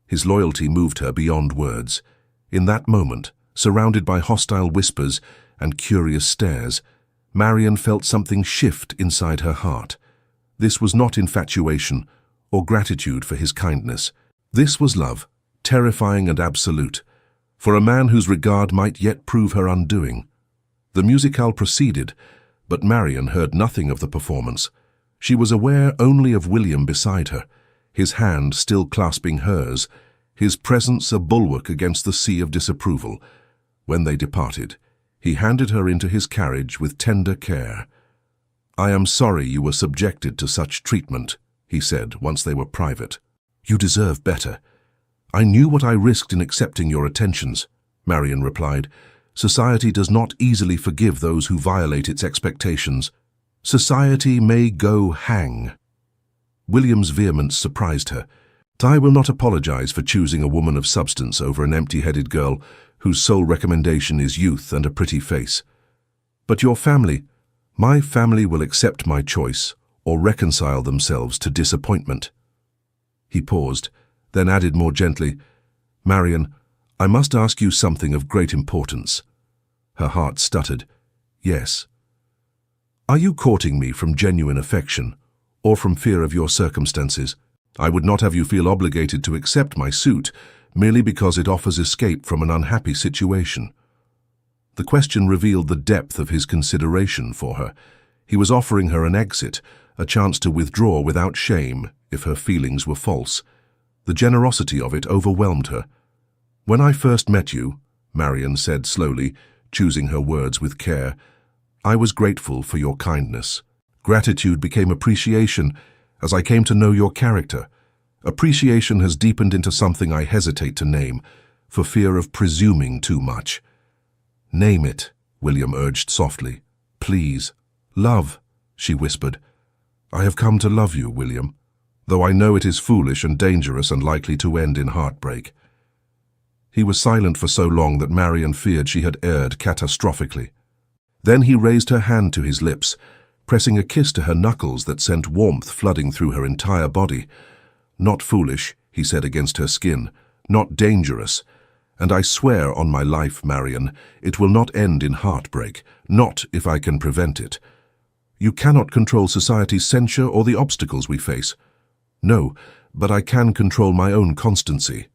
His loyalty moved her beyond words. In that moment, surrounded by hostile whispers and curious stares, Marion felt something shift inside her heart. This was not infatuation or gratitude for his kindness. This was love, terrifying and absolute, for a man whose regard might yet prove her undoing. The musicale proceeded, but Marion heard nothing of the performance. She was aware only of William beside her, his hand still clasping hers, his presence a bulwark against the sea of disapproval. When they departed, he handed her into his carriage with tender care. "I am sorry you were subjected to such treatment," he said once they were private. "You deserve better." "I knew what I risked in accepting your attentions," Marion replied. "Society does not easily forgive those who violate its expectations." Society may go hang. William's vehemence surprised her. I will not apologize for choosing a woman of substance over an empty-headed girl whose sole recommendation is youth and a pretty face. But your family, my family will accept my choice or reconcile themselves to disappointment. He paused, then added more gently, Marion, I must ask you something of great importance. Her heart stuttered. Yes. Are you courting me from genuine affection, or from fear of your circumstances? I would not have you feel obligated to accept my suit merely because it offers escape from an unhappy situation. The question revealed the depth of his consideration for her. He was offering her an exit, a chance to withdraw without shame if her feelings were false. The generosity of it overwhelmed her. When I first met you, Marion said slowly, choosing her words with care, I was grateful for your kindness. Gratitude became appreciation as I came to know your character. Appreciation has deepened into something I hesitate to name, for fear of presuming too much. Name it, William urged softly. Please. Love, she whispered. I have come to love you, William, though I know it is foolish and dangerous and likely to end in heartbreak. He was silent for so long that Marion feared she had erred catastrophically. Then he raised her hand to his lips, pressing a kiss to her knuckles that sent warmth flooding through her entire body. Not foolish, he said against her skin, not dangerous. And I swear on my life, Marion, it will not end in heartbreak, not if I can prevent it. You cannot control society's censure or the obstacles we face. No, but I can control my own constancy.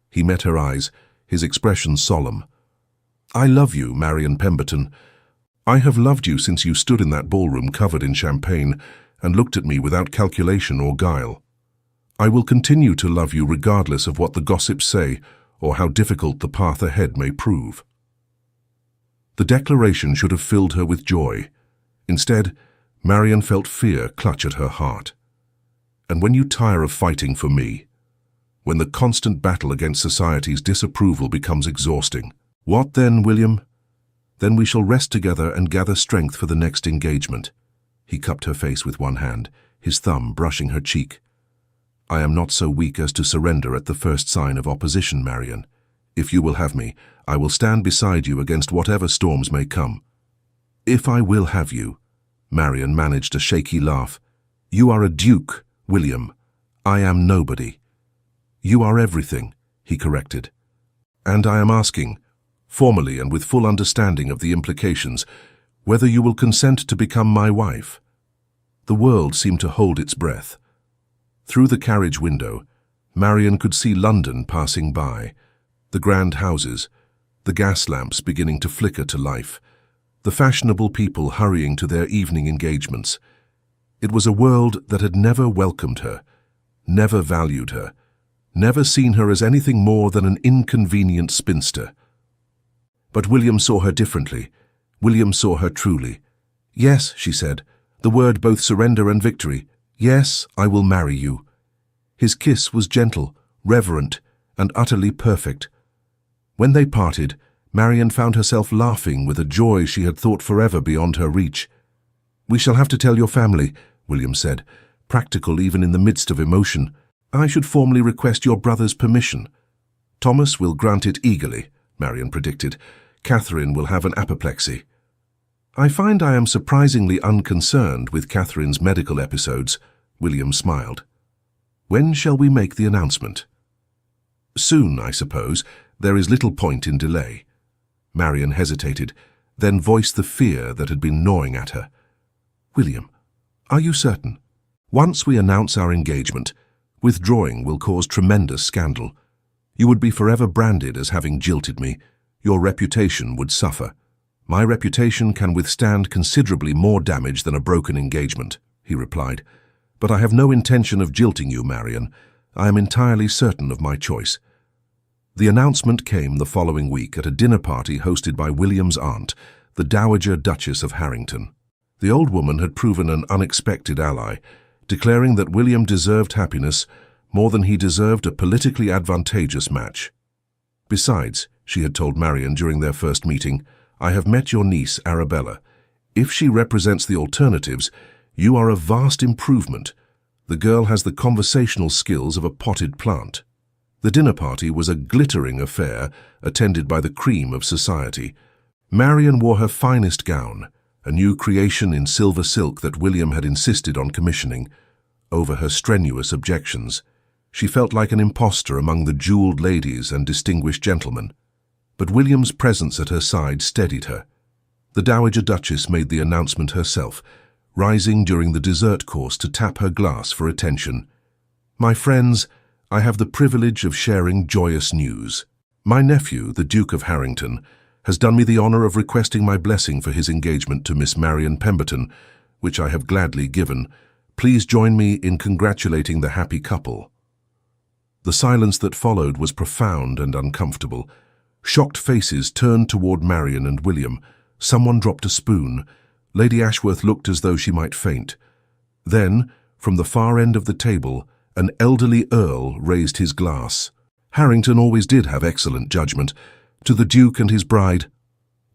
He met her eyes, his expression solemn. I love you, Marion Pemberton. I have loved you since you stood in that ballroom covered in champagne and looked at me without calculation or guile. I will continue to love you regardless of what the gossips say or how difficult the path ahead may prove. The declaration should have filled her with joy. Instead, Marion felt fear clutch at her heart. And when you tire of fighting for me, when the constant battle against society's disapproval becomes exhausting, what then, William? Then we shall rest together and gather strength for the next engagement. He cupped her face with one hand, his thumb brushing her cheek. I am not so weak as to surrender at the first sign of opposition, Marion. If you will have me, I will stand beside you against whatever storms may come. If I will have you, Marion managed a shaky laugh. You are a duke, William. I am nobody. You are everything, he corrected. And I am asking, formally and with full understanding of the implications, whether you will consent to become my wife. The world seemed to hold its breath. Through the carriage window, Marion could see London passing by, the grand houses, the gas lamps beginning to flicker to life, the fashionable people hurrying to their evening engagements. It was a world that had never welcomed her, never valued her, never seen her as anything more than an inconvenient spinster. But William saw her differently. William saw her truly. Yes, she said, the word both surrender and victory. Yes, I will marry you. His kiss was gentle, reverent, and utterly perfect. When they parted, Marion found herself laughing with a joy she had thought forever beyond her reach. We shall have to tell your family, William said, practical even in the midst of emotion. I should formally request your brother's permission. Thomas will grant it eagerly, Marion predicted. Catherine will have an apoplexy. I find I am surprisingly unconcerned with Catherine's medical episodes, William smiled. When shall we make the announcement? Soon, I suppose. There is little point in delay. Marion hesitated, then voiced the fear that had been gnawing at her. William, are you certain? Once we announce our engagement, withdrawing will cause tremendous scandal. You would be forever branded as having jilted me. Your reputation would suffer. My reputation can withstand considerably more damage than a broken engagement, he replied. But I have no intention of jilting you, Marion. I am entirely certain of my choice. The announcement came the following week at a dinner party hosted by William's aunt, the Dowager Duchess of Harrington. The old woman had proven an unexpected ally, declaring that William deserved happiness more than he deserved a politically advantageous match. Besides, she had told Marion during their first meeting, I have met your niece, Arabella. If she represents the alternatives, you are a vast improvement. The girl has the conversational skills of a potted plant. The dinner party was a glittering affair attended by the cream of society. Marian wore her finest gown, a new creation in silver silk that William had insisted on commissioning. Over her strenuous objections, she felt like an impostor among the jeweled ladies and distinguished gentlemen. But William's presence at her side steadied her. The Dowager Duchess made the announcement herself, rising during the dessert course to tap her glass for attention. "My friends, I have the privilege of sharing joyous news. My nephew, the Duke of Harrington, has done me the honor of requesting my blessing for his engagement to Miss Marian Pemberton, which I have gladly given. Please join me in congratulating the happy couple." The silence that followed was profound and uncomfortable. Shocked faces turned toward Marian and William. Someone dropped a spoon. Lady Ashworth looked as though she might faint. Then, from the far end of the table, an elderly earl raised his glass. Harrington always did have excellent judgment. To the Duke and his bride.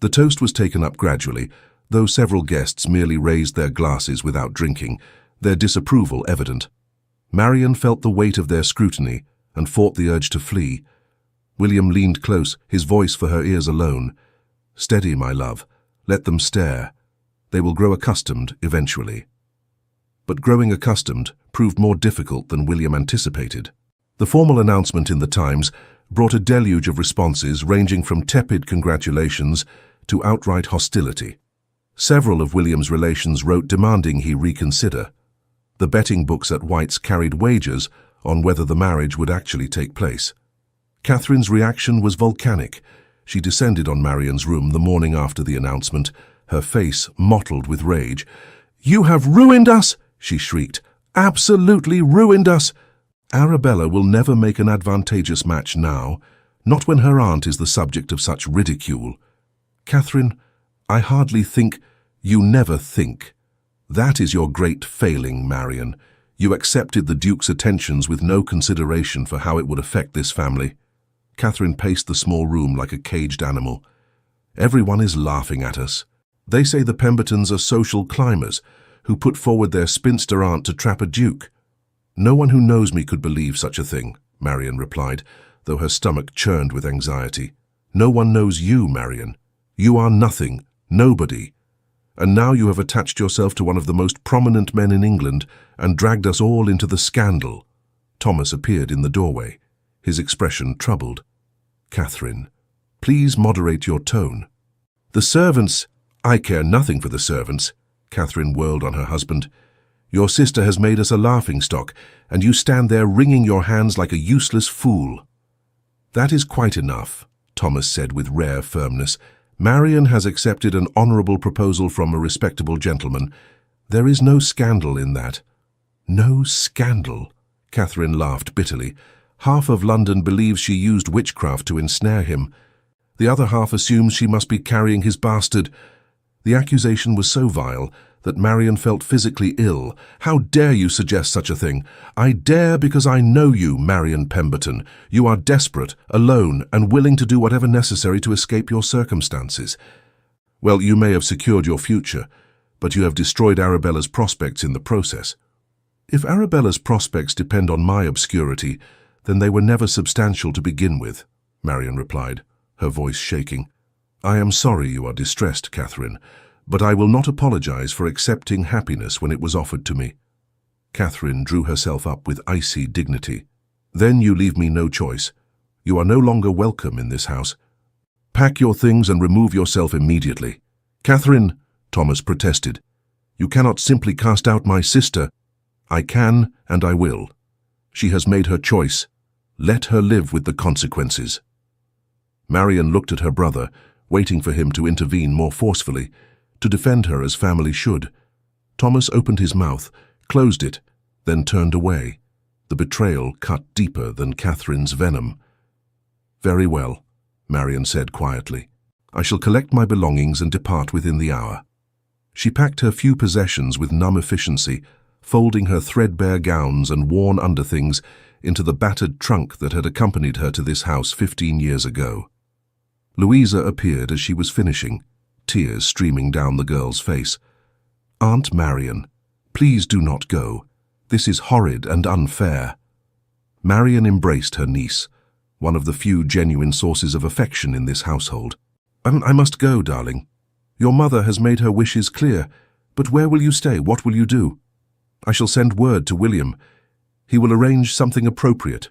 The toast was taken up gradually, though several guests merely raised their glasses without drinking, their disapproval evident. Marian felt the weight of their scrutiny and fought the urge to flee. William leaned close, his voice for her ears alone. "Steady, my love. Let them stare. They will grow accustomed eventually." But growing accustomed proved more difficult than William anticipated. The formal announcement in the Times brought a deluge of responses ranging from tepid congratulations to outright hostility. Several of William's relations wrote demanding he reconsider. The betting books at White's carried wagers on whether the marriage would actually take place. Catherine's reaction was volcanic. She descended on Marian's room the morning after the announcement, her face mottled with rage. "You have ruined us!" she shrieked. "Absolutely ruined us! Arabella will never make an advantageous match now, not when her aunt is the subject of such ridicule. Catherine, I hardly think, you never think. That is your great failing, Marian. You accepted the Duke's attentions with no consideration for how it would affect this family." Catherine paced the small room like a caged animal. "Everyone is laughing at us. They say the Pembertons are social climbers who put forward their spinster aunt to trap a duke." "No one who knows me could believe such a thing," Marian replied, though her stomach churned with anxiety. "No one knows you, Marian. You are nothing, nobody. And now you have attached yourself to one of the most prominent men in England and dragged us all into the scandal." Thomas appeared in the doorway, his expression troubled. "Catherine, please moderate your tone." "The servants—" "I care nothing for the servants," Catherine whirled on her husband. "Your sister has made us a laughingstock, and you stand there wringing your hands like a useless fool." "That is quite enough," Thomas said with rare firmness. "Marian has accepted an honourable proposal from a respectable gentleman. There is no scandal in that." "No scandal?" Catherine laughed bitterly. "Half of London believes she used witchcraft to ensnare him. The other half assumes she must be carrying his bastard." The accusation was so vile that Marian felt physically ill. "How dare you suggest such a thing?" "I dare because I know you, Marian Pemberton. You are desperate, alone, and willing to do whatever necessary to escape your circumstances. Well, you may have secured your future, but you have destroyed Arabella's prospects in the process." "If Arabella's prospects depend on my obscurity, then they were never substantial to begin with," Marian replied, her voice shaking. "I am sorry you are distressed, Catherine, but I will not apologize for accepting happiness when it was offered to me." Catherine drew herself up with icy dignity. "Then you leave me no choice. You are no longer welcome in this house. Pack your things and remove yourself immediately." "Catherine," Thomas protested, "you cannot simply cast out my sister." "I can and I will. She has made her choice. Let her live with the consequences." Marian looked at her brother, waiting for him to intervene more forcefully, to defend her as family should. Thomas opened his mouth, closed it, then turned away. The betrayal cut deeper than Catherine's venom. "Very well," Marian said quietly. "I shall collect my belongings and depart within the hour." She packed her few possessions with numb efficiency, folding her threadbare gowns and worn underthings into the battered trunk that had accompanied her to this house 15 years ago. Louisa appeared as she was finishing, tears streaming down the girl's face. "Aunt Marian, please do not go. This is horrid and unfair." Marian embraced her niece, one of the few genuine sources of affection in this household. I must go, darling. Your mother has made her wishes clear, but where will you stay? What will you do?" "I shall send word to William. He will arrange something appropriate."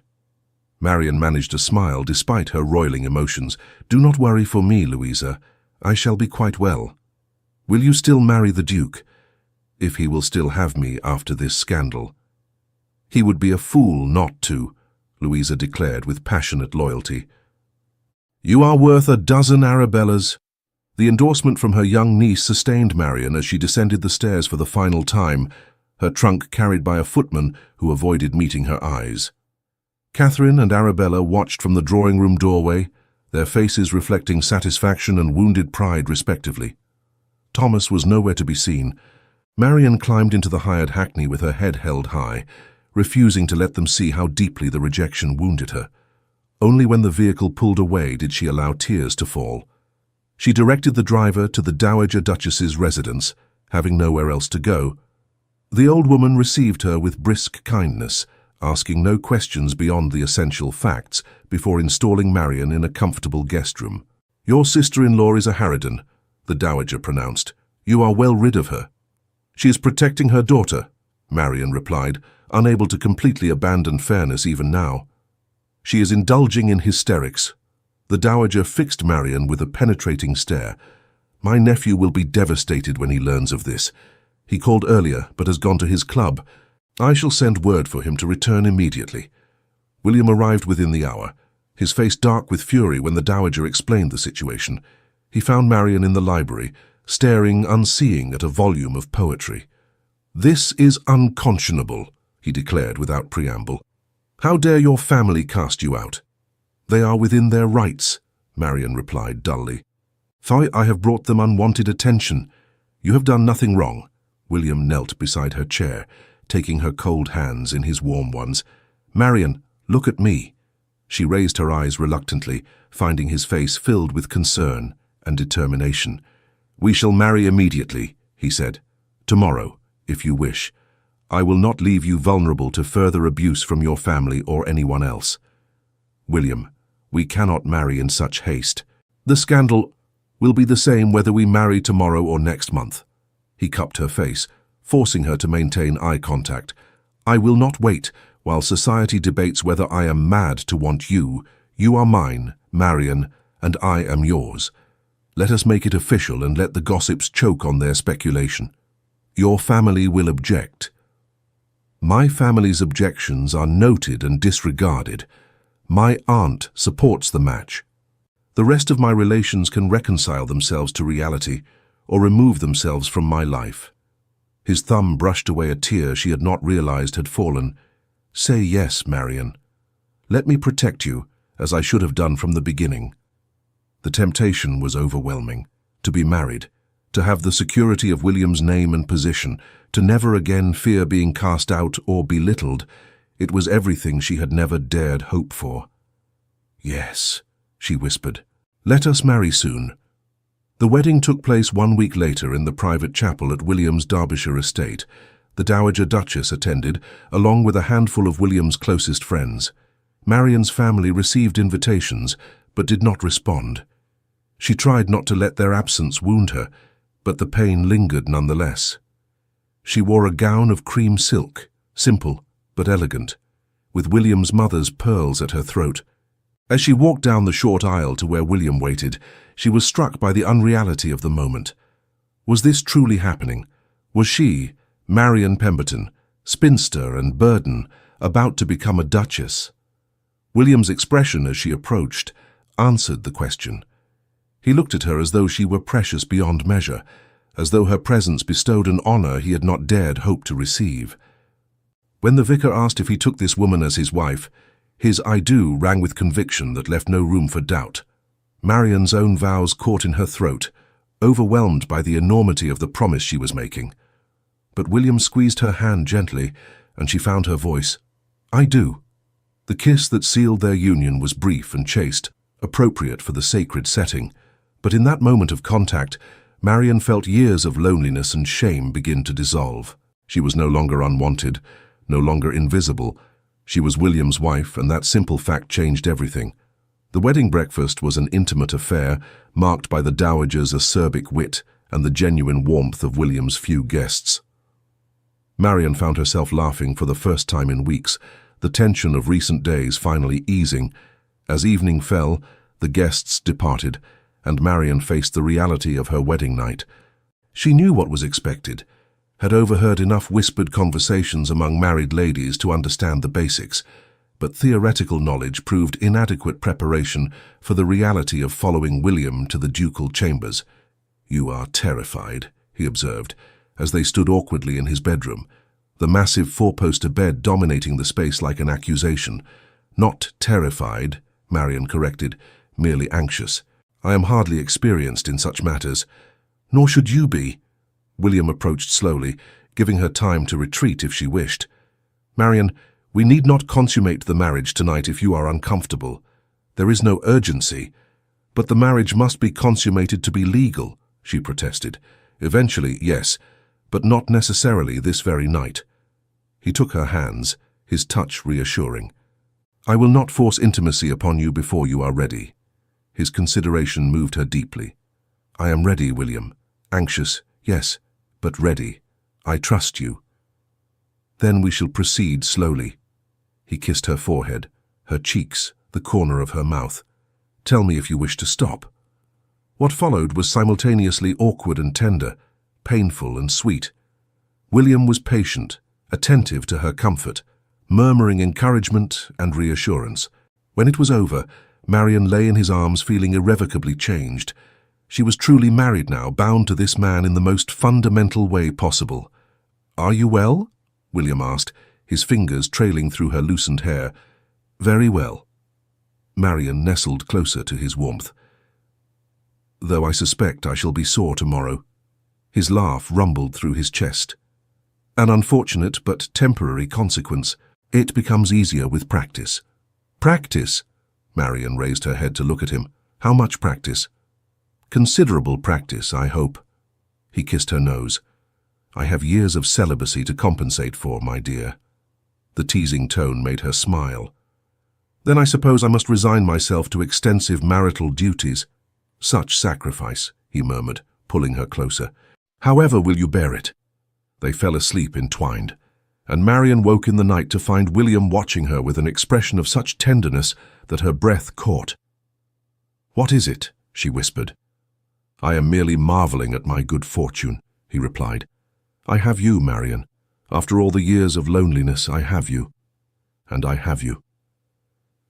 Marian managed a smile despite her roiling emotions. "Do not worry for me, Louisa. I shall be quite well. Will you still marry the Duke, if he will still have me after this scandal?" "He would be a fool not to," Louisa declared with passionate loyalty. "You are worth a dozen Arabellas." The endorsement from her young niece sustained Marian as she descended the stairs for the final time, her trunk carried by a footman who avoided meeting her eyes. Catherine and Arabella watched from the drawing-room doorway, their faces reflecting satisfaction and wounded pride respectively. Thomas was nowhere to be seen. Marian climbed into the hired hackney with her head held high, refusing to let them see how deeply the rejection wounded her. Only when the vehicle pulled away did she allow tears to fall. She directed the driver to the Dowager Duchess's residence, having nowhere else to go. The old woman received her with brisk kindness, asking no questions beyond the essential facts before installing Marian in a comfortable guest room. "Your sister-in-law is a harridan," the Dowager pronounced. "You are well rid of her." "She is protecting her daughter," Marian replied, unable to completely abandon fairness even now. "She is indulging in hysterics." The Dowager fixed Marian with a penetrating stare. "My nephew will be devastated when he learns of this. He called earlier, but has gone to his club. I shall send word for him to return immediately." William arrived within the hour, his face dark with fury when the Dowager explained the situation. He found Marian in the library, staring unseeing at a volume of poetry. "This is unconscionable," he declared without preamble. "How dare your family cast you out?" "They are within their rights," Marian replied dully. "I have brought them unwanted attention. You have done nothing wrong." William knelt beside her chair, taking her cold hands in his warm ones. "Marian, look at me." She raised her eyes reluctantly, finding his face filled with concern and determination. "We shall marry immediately," he said. "Tomorrow, if you wish. I will not leave you vulnerable to further abuse from your family or anyone else." "William, we cannot marry in such haste. The scandal will be the same whether we marry tomorrow or next month." He cupped her face, forcing her to maintain eye contact. "I will not wait while society debates whether I am mad to want you. You are mine, Marian, and I am yours. Let us make it official and let the gossips choke on their speculation. Your family will object." "My family's objections are noted and disregarded. My aunt supports the match. The rest of my relations can reconcile themselves to reality or remove themselves from my life." His thumb brushed away a tear she had not realized had fallen. "Say yes, Marian. Let me protect you, as I should have done from the beginning." The temptation was overwhelming. To be married, to have the security of William's name and position, to never again fear being cast out or belittled, it was everything she had never dared hope for. "Yes," she whispered. "Let us marry soon." The wedding took place 1 week later in the private chapel at William's Derbyshire estate. The Dowager Duchess attended, along with a handful of William's closest friends. Marian's family received invitations, but did not respond. She tried not to let their absence wound her, but the pain lingered nonetheless. She wore a gown of cream silk, simple but elegant, with William's mother's pearls at her throat. As she walked down the short aisle to where William waited, she was struck by the unreality of the moment. Was this truly happening? Was she, Marian Pemberton, spinster and burden, about to become a duchess? William's expression as she approached answered the question. He looked at her as though she were precious beyond measure, as though her presence bestowed an honor he had not dared hope to receive. When the vicar asked if he took this woman as his wife, his "I do" rang with conviction that left no room for doubt. Marian's own vows caught in her throat, overwhelmed by the enormity of the promise she was making. But William squeezed her hand gently, and she found her voice. "I do." The kiss that sealed their union was brief and chaste, appropriate for the sacred setting. But in that moment of contact, Marian felt years of loneliness and shame begin to dissolve. She was no longer unwanted, no longer invisible. She was William's wife, and that simple fact changed everything. The wedding breakfast was an intimate affair, marked by the dowager's acerbic wit and the genuine warmth of William's few guests. Marian found herself laughing for the first time in weeks, the tension of recent days finally easing. As evening fell, the guests departed, and Marian faced the reality of her wedding night. She knew what was expected, had overheard enough whispered conversations among married ladies to understand the basics, but theoretical knowledge proved inadequate preparation for the reality of following William to the ducal chambers. "You are terrified," he observed, as they stood awkwardly in his bedroom, the massive four-poster bed dominating the space like an accusation. "Not terrified," Marian corrected, "merely anxious. I am hardly experienced in such matters." "Nor should you be." William approached slowly, giving her time to retreat if she wished. "Marian, we need not consummate the marriage tonight if you are uncomfortable. There is no urgency. But the marriage must be consummated to be legal," she protested. "Eventually, yes, but not necessarily this very night." He took her hands, his touch reassuring. "I will not force intimacy upon you before you are ready." His consideration moved her deeply. "I am ready, William. Anxious, yes, but ready. I trust you." "Then we shall proceed slowly." He kissed her forehead, her cheeks, the corner of her mouth. "Tell me if you wish to stop." What followed was simultaneously awkward and tender, painful and sweet. William was patient, attentive to her comfort, murmuring encouragement and reassurance. When it was over, Marian lay in his arms feeling irrevocably changed. She was truly married now, bound to this man in the most fundamental way possible. "Are you well?" William asked, his fingers trailing through her loosened hair. "Very well." Marian nestled closer to his warmth. "Though I suspect I shall be sore tomorrow." His laugh rumbled through his chest. "An unfortunate but temporary consequence. It becomes easier with practice." "Practice?" Marian raised her head to look at him. "How much practice?" "Considerable practice, I hope." He kissed her nose. "I have years of celibacy to compensate for, my dear." The teasing tone made her smile. "Then I suppose I must resign myself to extensive marital duties." "Such sacrifice," he murmured, pulling her closer. "However will you bear it?" They fell asleep entwined, and Marian woke in the night to find William watching her with an expression of such tenderness that her breath caught. "What is it?" she whispered. "I am merely marveling at my good fortune," he replied. "I have you, Marian. After all the years of loneliness, I have you. And I have you."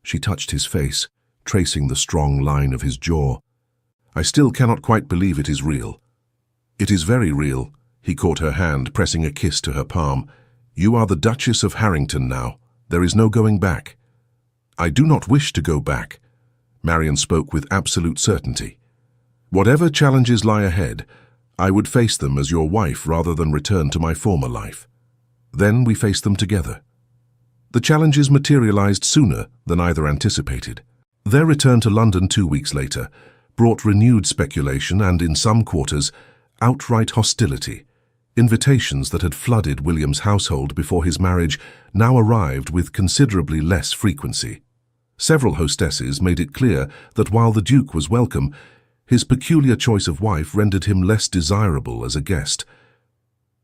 She touched his face, tracing the strong line of his jaw. "I still cannot quite believe it is real." "It is very real." He caught her hand, pressing a kiss to her palm. "You are the Duchess of Harrington now. There is no going back." "I do not wish to go back." Marian spoke with absolute certainty. "Whatever challenges lie ahead, I would face them as your wife rather than return to my former life." Then we faced them together. The challenges materialized sooner than either anticipated. Their return to London 2 weeks later brought renewed speculation and, in some quarters, outright hostility. Invitations that had flooded William's household before his marriage now arrived with considerably less frequency. Several hostesses made it clear that while the Duke was welcome, his peculiar choice of wife rendered him less desirable as a guest.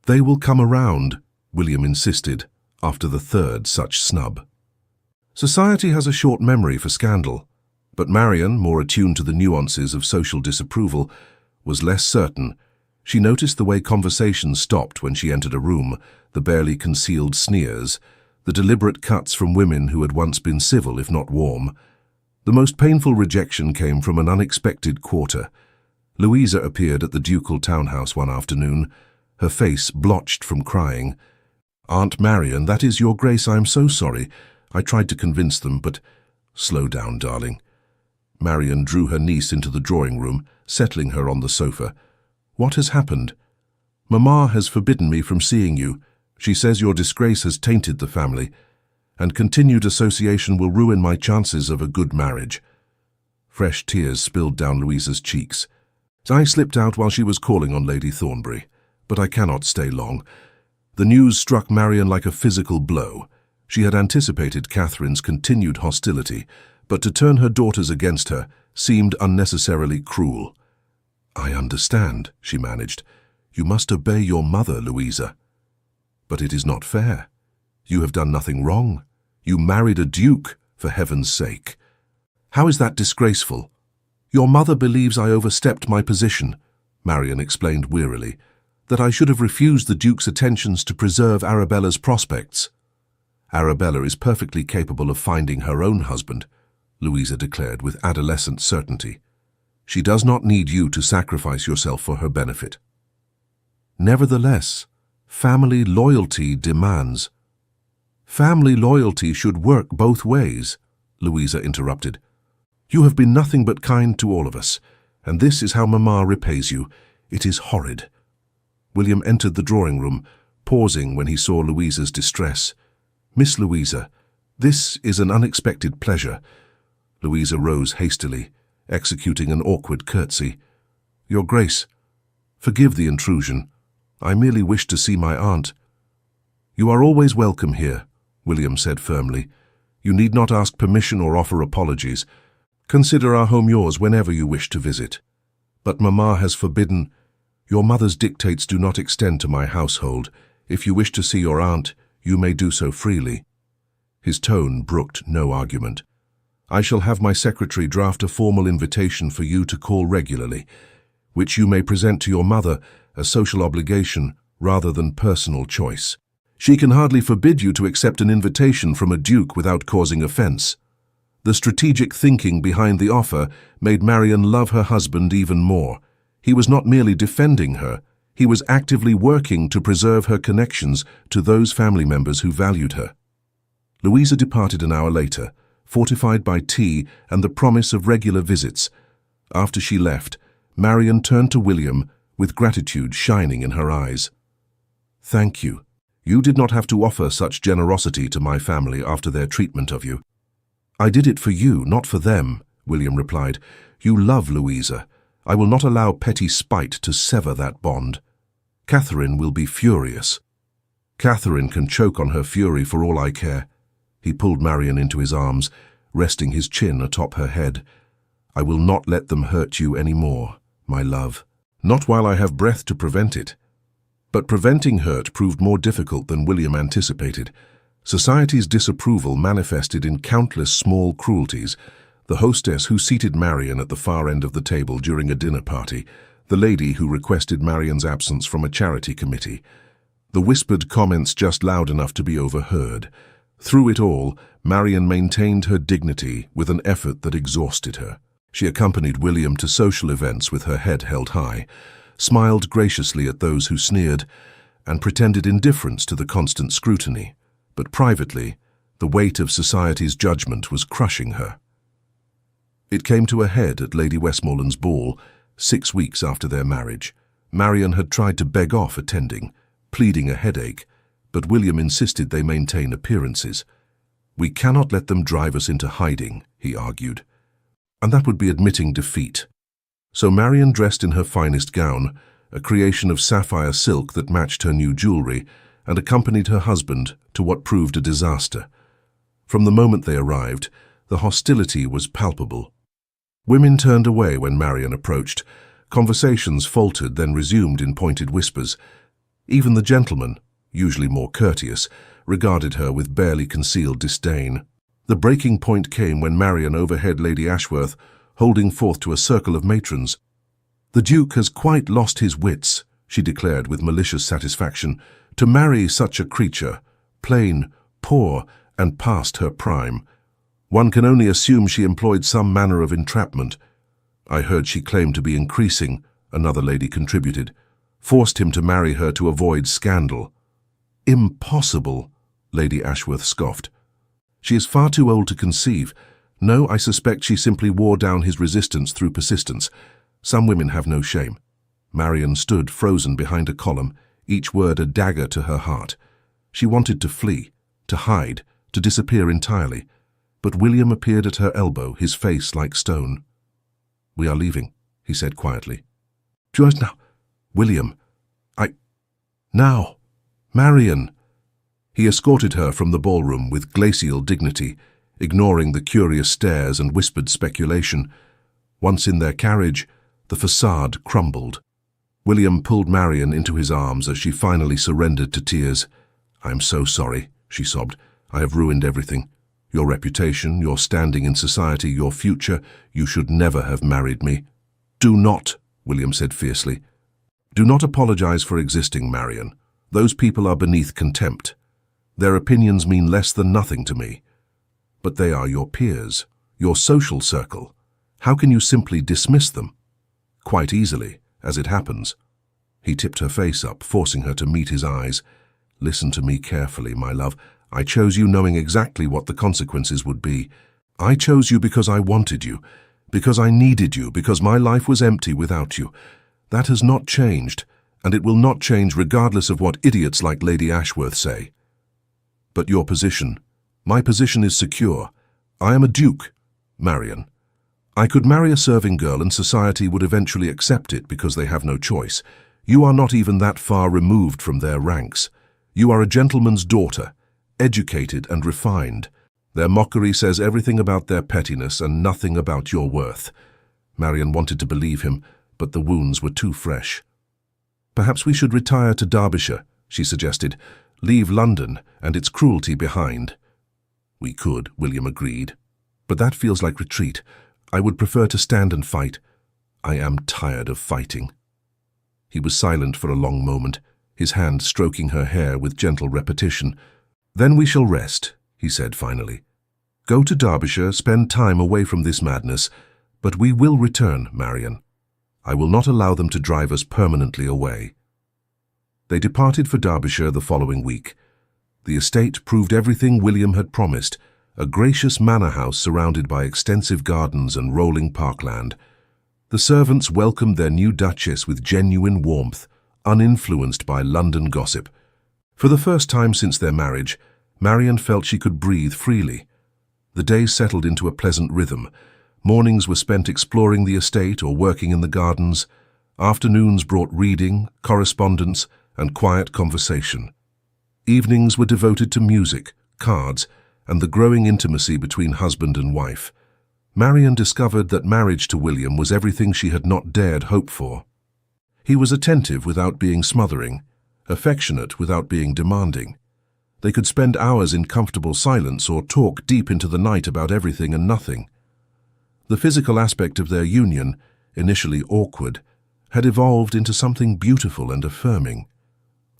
"They will come around," William insisted, after the third such snub. Society has a short memory for scandal, but Marian, more attuned to the nuances of social disapproval, was less certain. She noticed the way conversation stopped when she entered a room, the barely concealed sneers, the deliberate cuts from women who had once been civil if not warm. The most painful rejection came from an unexpected quarter. Louisa appeared at the ducal townhouse one afternoon, her face blotched from crying. "Aunt Marian, that is your grace, I am so sorry. I tried to convince them, but—" "Slow down, darling." Marian drew her niece into the drawing room, settling her on the sofa. "What has happened?" "Mamma has forbidden me from seeing you. She says your disgrace has tainted the family, and continued association will ruin my chances of a good marriage." Fresh tears spilled down Louisa's cheeks. I slipped out while she was calling on Lady Thornbury, but I cannot stay long. The news struck Marian like a physical blow. She had anticipated Catherine's continued hostility, but to turn her daughters against her seemed unnecessarily cruel. "I understand," she managed. "You must obey your mother, Louisa." "But it is not fair. You have done nothing wrong. You married a duke, for heaven's sake." "How is that disgraceful?" "Your mother believes I overstepped my position," Marian explained wearily, "that I should have refused the duke's attentions to preserve Arabella's prospects." "Arabella is perfectly capable of finding her own husband," Louisa declared with adolescent certainty. "She does not need you to sacrifice yourself for her benefit." "Nevertheless, family loyalty demands—" "Family loyalty should work both ways," Louisa interrupted. "You have been nothing but kind to all of us, and this is how Mamma repays you. It is horrid." William entered the drawing-room, pausing when he saw Louisa's distress. "Miss Louisa, this is an unexpected pleasure." Louisa rose hastily, executing an awkward curtsy. "Your Grace, forgive the intrusion. I merely wished to see my aunt." "You are always welcome here," William said firmly. "You need not ask permission or offer apologies. Consider our home yours whenever you wish to visit. But Mamma has forbidden— Your mother's dictates do not extend to my household. If you wish to see your aunt, you may do so freely." His tone brooked no argument. "I shall have my secretary draft a formal invitation for you to call regularly, which you may present to your mother as social obligation rather than personal choice. She can hardly forbid you to accept an invitation from a duke without causing offense." The strategic thinking behind the offer made Marian love her husband even more. He was not merely defending her, he was actively working to preserve her connections to those family members who valued her. Louisa departed an hour later, fortified by tea and the promise of regular visits. After she left, Marian turned to William with gratitude shining in her eyes. "Thank you. You did not have to offer such generosity to my family after their treatment of you." "I did it for you, not for them," William replied. "You love Louisa. I will not allow petty spite to sever that bond. Catherine will be furious." "Catherine can choke on her fury for all I care." He pulled Marian into his arms, resting his chin atop her head. "I will not let them hurt you any more, my love. Not while I have breath to prevent it." But preventing hurt proved more difficult than William anticipated. Society's disapproval manifested in countless small cruelties. The hostess who seated Marian at the far end of the table during a dinner party, the lady who requested Marian's absence from a charity committee, the whispered comments just loud enough to be overheard. Through it all, Marian maintained her dignity with an effort that exhausted her. She accompanied William to social events with her head held high, smiled graciously at those who sneered, and pretended indifference to the constant scrutiny. But privately, the weight of society's judgment was crushing her. It came to a head at Lady Westmoreland's ball, 6 weeks after their marriage. Marian had tried to beg off attending, pleading a headache, but William insisted they maintain appearances. "We cannot let them drive us into hiding," he argued, and that would be admitting defeat. So Marian dressed in her finest gown, a creation of sapphire silk that matched her new jewelry, and accompanied her husband to what proved a disaster. From the moment they arrived, the hostility was palpable. Women turned away when Marian approached. Conversations faltered, then resumed in pointed whispers. Even the gentlemen, usually more courteous, regarded her with barely concealed disdain. The breaking point came when Marian overheard Lady Ashworth holding forth to a circle of matrons. "The Duke has quite lost his wits," she declared with malicious satisfaction, "to marry such a creature, plain, poor, and past her prime. One can only assume she employed some manner of entrapment. I heard she claimed to be increasing," another lady contributed. "Forced him to marry her to avoid scandal." "Impossible," Lady Ashworth scoffed. "She is far too old to conceive. No, I suspect she simply wore down his resistance through persistence. Some women have no shame." Marian stood frozen behind a column, each word a dagger to her heart. She wanted to flee, to hide, to disappear entirely. But William appeared at her elbow, his face like stone. "We are leaving," he said quietly. Just now. William. Now. Marian. He escorted her from the ballroom with glacial dignity, ignoring the curious stares and whispered speculation. Once in their carriage, the facade crumbled. William pulled Marian into his arms as she finally surrendered to tears. "I am so sorry," she sobbed. "I have ruined everything. Your reputation, your standing in society, your future. You should never have married me." "Do not," William said fiercely. "Do not apologize for existing, Marian. Those people are beneath contempt. Their opinions mean less than nothing to me. But they are your peers, your social circle. How can you simply dismiss them?" "Quite easily, as it happens." He tipped her face up, forcing her to meet his eyes. "Listen to me carefully, my love. I chose you knowing exactly what the consequences would be. I chose you because I wanted you, because I needed you, because my life was empty without you. That has not changed, and it will not change regardless of what idiots like Lady Ashworth say. But your position, my position is secure. I am a duke, Marian. I could marry a serving girl and society would eventually accept it because they have no choice. You are not even that far removed from their ranks. You are a gentleman's daughter, educated and refined. Their mockery says everything about their pettiness and nothing about your worth." Marian wanted to believe him, but the wounds were too fresh. "Perhaps we should retire to Derbyshire," she suggested. "Leave London and its cruelty behind." "We could," William agreed. "But that feels like retreat. I would prefer to stand and fight. I am tired of fighting." He was silent for a long moment, his hand stroking her hair with gentle repetition. "Then we shall rest," he said finally. "Go to Derbyshire, spend time away from this madness, but we will return, Marian. I will not allow them to drive us permanently away." They departed for Derbyshire the following week. The estate proved everything William had promised, a gracious manor house surrounded by extensive gardens and rolling parkland. The servants welcomed their new duchess with genuine warmth, uninfluenced by London gossip. For the first time since their marriage, Marian felt she could breathe freely. The days settled into a pleasant rhythm. Mornings were spent exploring the estate or working in the gardens. Afternoons brought reading, correspondence, and quiet conversation. Evenings were devoted to music, cards, and the growing intimacy between husband and wife. Marian discovered that marriage to William was everything she had not dared hope for. He was attentive without being smothering, affectionate without being demanding. They could spend hours in comfortable silence or talk deep into the night about everything and nothing. The physical aspect of their union, initially awkward, had evolved into something beautiful and affirming.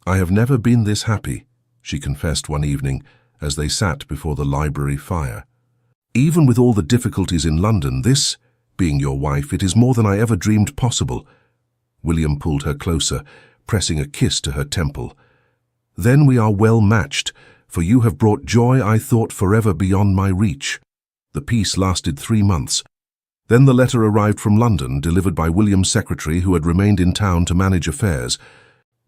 "I have never been this happy," she confessed one evening as they sat before the library fire. "Even with all the difficulties in London, this, being your wife, it is more than I ever dreamed possible." William pulled her closer, pressing a kiss to her temple. "Then we are well matched, for you have brought joy I thought forever beyond my reach." The peace lasted 3 months. Then the letter arrived from London, delivered by William's secretary who had remained in town to manage affairs.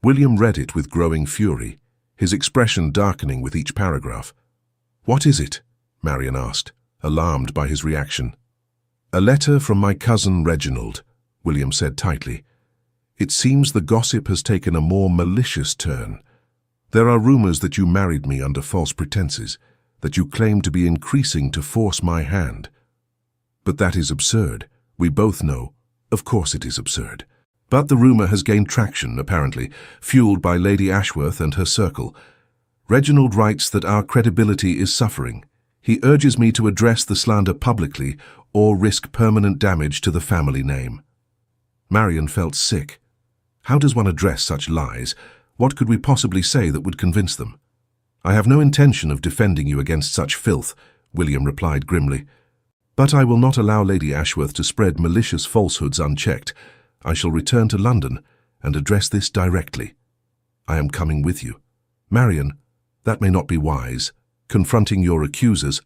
William read it with growing fury, his expression darkening with each paragraph. "What is it?" Marian asked, alarmed by his reaction. "A letter from my cousin Reginald," William said tightly. "It seems the gossip has taken a more malicious turn. There are rumors that you married me under false pretenses, that you claim to be increasing to force my hand. But that is absurd. We both know. Of course it is absurd. But the rumor has gained traction, apparently, fueled by Lady Ashworth and her circle. Reginald writes that our credibility is suffering. He urges me to address the slander publicly or risk permanent damage to the family name." Marian felt sick. How does one address such lies? What could we possibly say that would convince them? "I have no intention of defending you against such filth," William replied grimly. "But I will not allow Lady Ashworth to spread malicious falsehoods unchecked. I shall return to London and address this directly. I am coming with you. Marian, that may not be wise, confronting your accusers."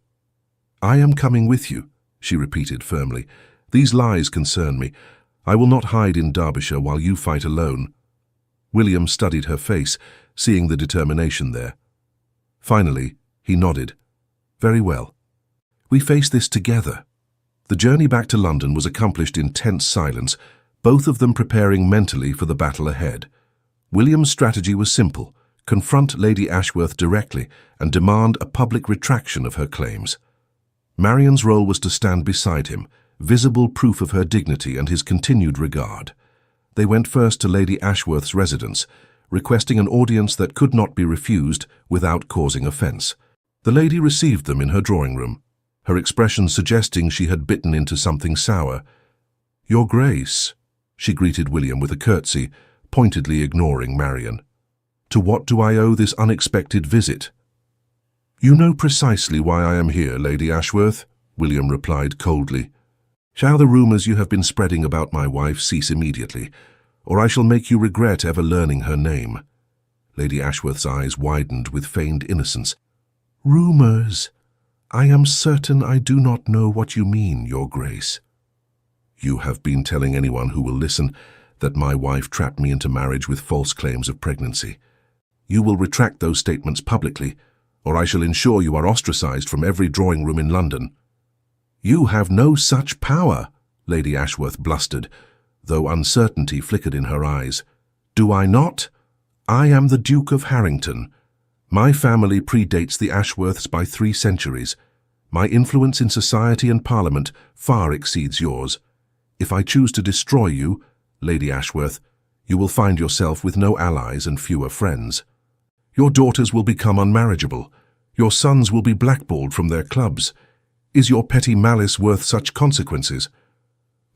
"I am coming with you," she repeated firmly. "These lies concern me. I will not hide in Derbyshire while you fight alone." William studied her face, seeing the determination there. Finally, he nodded. "Very well. We face this together." The journey back to London was accomplished in tense silence, both of them preparing mentally for the battle ahead. William's strategy was simple: confront Lady Ashworth directly and demand a public retraction of her claims. Marian's role was to stand beside him, visible proof of her dignity and his continued regard. They went first to Lady Ashworth's residence, requesting an audience that could not be refused without causing offence. The lady received them in her drawing room, her expression suggesting she had bitten into something sour. "Your Grace," she greeted William with a curtsy, pointedly ignoring Marian. "To what do I owe this unexpected visit?" "You know precisely why I am here, Lady Ashworth," William replied coldly. "Shall the rumours you have been spreading about my wife cease immediately, or I shall make you regret ever learning her name?" Lady Ashworth's eyes widened with feigned innocence. "Rumours? I am certain I do not know what you mean, Your Grace." "You have been telling anyone who will listen that my wife trapped me into marriage with false claims of pregnancy. You will retract those statements publicly, or I shall ensure you are ostracized from every drawing room in London." "You have no such power," Lady Ashworth blustered, though uncertainty flickered in her eyes. "Do I not? I am the Duke of Harrington. My family predates the Ashworths by 3 centuries. My influence in society and Parliament far exceeds yours. If I choose to destroy you, Lady Ashworth, you will find yourself with no allies and fewer friends. Your daughters will become unmarriageable. Your sons will be blackballed from their clubs. Is your petty malice worth such consequences?"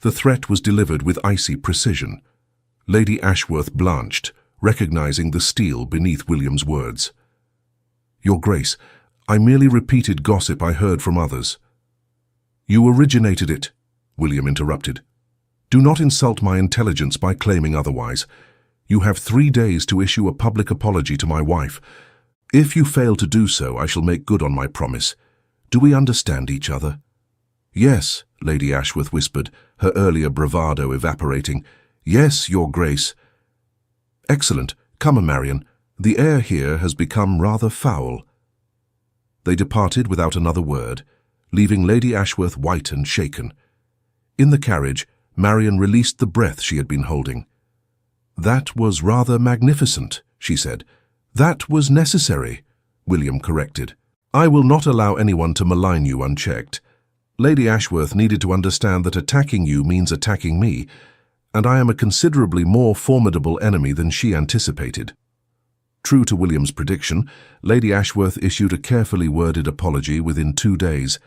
The threat was delivered with icy precision. Lady Ashworth blanched, recognizing the steel beneath William's words. "Your Grace, I merely repeated gossip I heard from others." "You originated it," William interrupted. "Do not insult my intelligence by claiming otherwise. You have 3 days to issue a public apology to my wife. If you fail to do so, I shall make good on my promise. Do we understand each other?" "Yes," Lady Ashworth whispered, her earlier bravado evaporating. "Yes, Your Grace." "Excellent. Come, Marian. The air here has become rather foul." They departed without another word, leaving Lady Ashworth white and shaken. In the carriage, Marian released the breath she had been holding. "That was rather magnificent," she said. "That was necessary," William corrected. "I will not allow anyone to malign you unchecked. Lady Ashworth needed to understand that attacking you means attacking me, and I am a considerably more formidable enemy than she anticipated." True to William's prediction, Lady Ashworth issued a carefully worded apology within 2 days.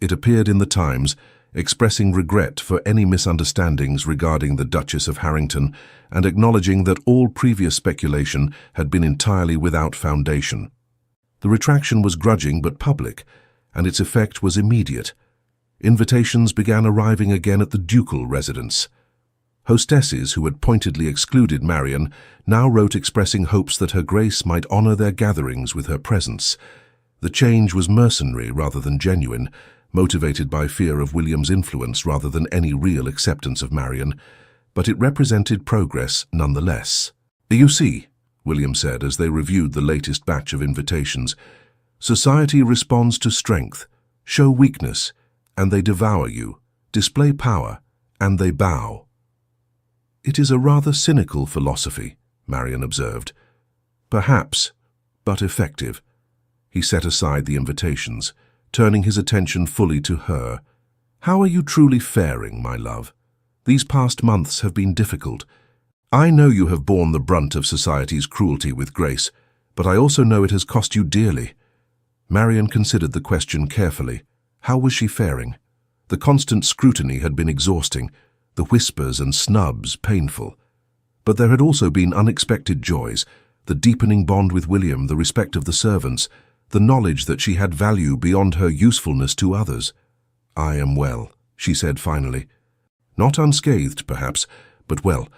It appeared in the Times, expressing regret for any misunderstandings regarding the Duchess of Harrington and acknowledging that all previous speculation had been entirely without foundation. The retraction was grudging but public, and its effect was immediate. Invitations began arriving again at the ducal residence. Hostesses who had pointedly excluded Marian now wrote expressing hopes that Her Grace might honour their gatherings with her presence. The change was mercenary rather than genuine, motivated by fear of William's influence rather than any real acceptance of Marian, but it represented progress nonetheless. "You see," William said as they reviewed the latest batch of invitations, "society responds to strength, show weakness, and they devour you, display power, and they bow." "It is a rather cynical philosophy," Marian observed. "Perhaps, but effective." He set aside the invitations, turning his attention fully to her. "How are you truly faring, my love? These past months have been difficult. I know you have borne the brunt of society's cruelty with grace, but I also know it has cost you dearly." Marian considered the question carefully. How was she faring? The constant scrutiny had been exhausting, the whispers and snubs painful. But there had also been unexpected joys, the deepening bond with William, the respect of the servants, the knowledge that she had value beyond her usefulness to others. "I am well," she said finally. "Not unscathed, perhaps, but well.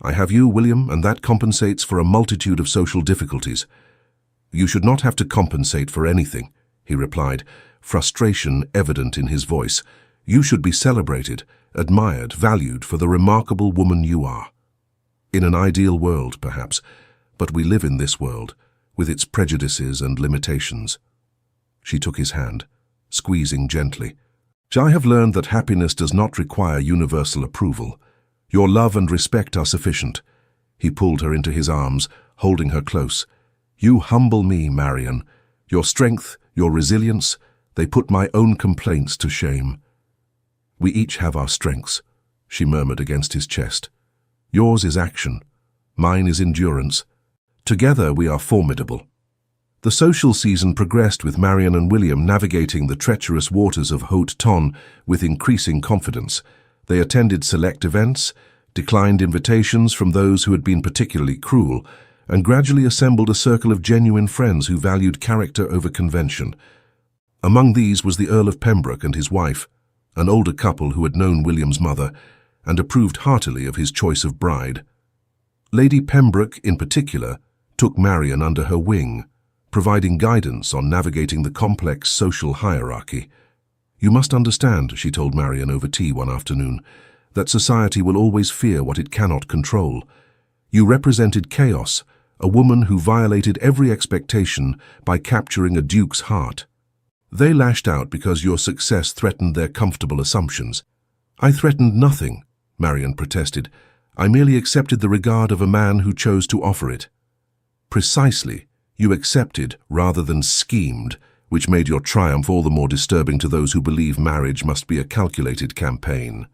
I have you, William, and that compensates for a multitude of social difficulties." "You should not have to compensate for anything," he replied, frustration evident in his voice. "You should be celebrated, admired, valued for the remarkable woman you are. In an ideal world, perhaps, but we live in this world, with its prejudices and limitations." She took his hand, squeezing gently. "I have learned that happiness does not require universal approval. Your love and respect are sufficient." He pulled her into his arms, holding her close. "You humble me, Marian. Your strength, your resilience, they put my own complaints to shame." "We each have our strengths," she murmured against his chest. "Yours is action. Mine is endurance. Together we are formidable." The social season progressed with Marian and William navigating the treacherous waters of Haute Tonne with increasing confidence. They attended select events, declined invitations from those who had been particularly cruel, and gradually assembled a circle of genuine friends who valued character over convention. Among these was the Earl of Pembroke and his wife, an older couple who had known William's mother and approved heartily of his choice of bride. Lady Pembroke, in particular, took Marian under her wing, providing guidance on navigating the complex social hierarchy. "You must understand," she told Marian over tea one afternoon, "that society will always fear what it cannot control. You represented chaos, a woman who violated every expectation by capturing a duke's heart. They lashed out because your success threatened their comfortable assumptions." "I threatened nothing," Marian protested. "I merely accepted the regard of a man who chose to offer it." "Precisely. You accepted rather than schemed, which made your triumph all the more disturbing to those who believe marriage must be a calculated campaign."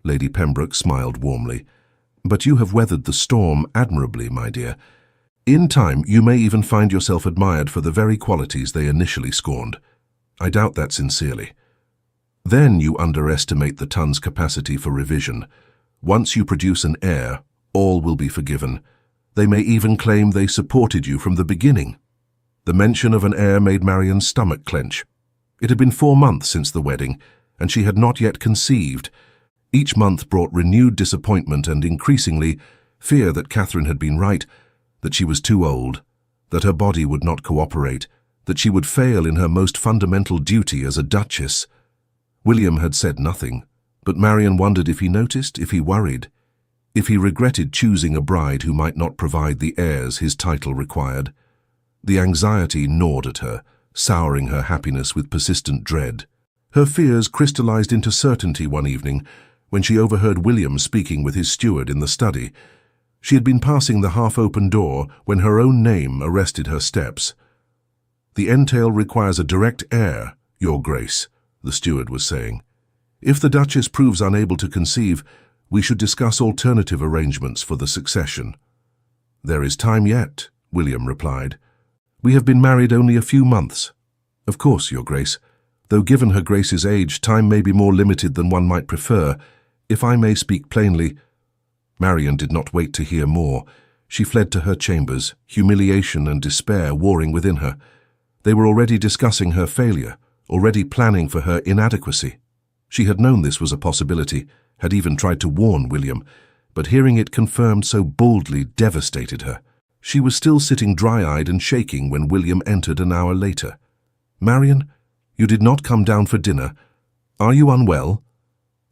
Lady Pembroke smiled warmly. "But you have weathered the storm admirably, my dear. In time, you may even find yourself admired for the very qualities they initially scorned. I doubt that sincerely. Then you underestimate the Tonne's capacity for revision. Once you produce an heir, all will be forgiven. They may even claim they supported you from the beginning." The mention of an heir made Marian's stomach clench. It had been 4 months since the wedding, and she had not yet conceived. Each month brought renewed disappointment and, increasingly, fear that Catherine had been right, that she was too old, that her body would not cooperate, that she would fail in her most fundamental duty as a duchess. William had said nothing, but Marian wondered if he noticed, if he worried, if he regretted choosing a bride who might not provide the heirs his title required. The anxiety gnawed at her, souring her happiness with persistent dread. Her fears crystallized into certainty one evening when she overheard William speaking with his steward in the study. She had been passing the half-open door when her own name arrested her steps. "The entail requires a direct heir, Your Grace," the steward was saying. "If the Duchess proves unable to conceive, we should discuss alternative arrangements for the succession." "There is time yet," William replied. "We have been married only a few months." "Of course, Your Grace. Though given Her Grace's age, time may be more limited than one might prefer. If I may speak plainly—" Marian did not wait to hear more. She fled to her chambers, humiliation and despair warring within her. They were already discussing her failure, already planning for her inadequacy. She had known this was a possibility, had even tried to warn William, but hearing it confirmed so boldly devastated her. She was still sitting dry-eyed and shaking when William entered an hour later. "Marian, you did not come down for dinner. Are you unwell?"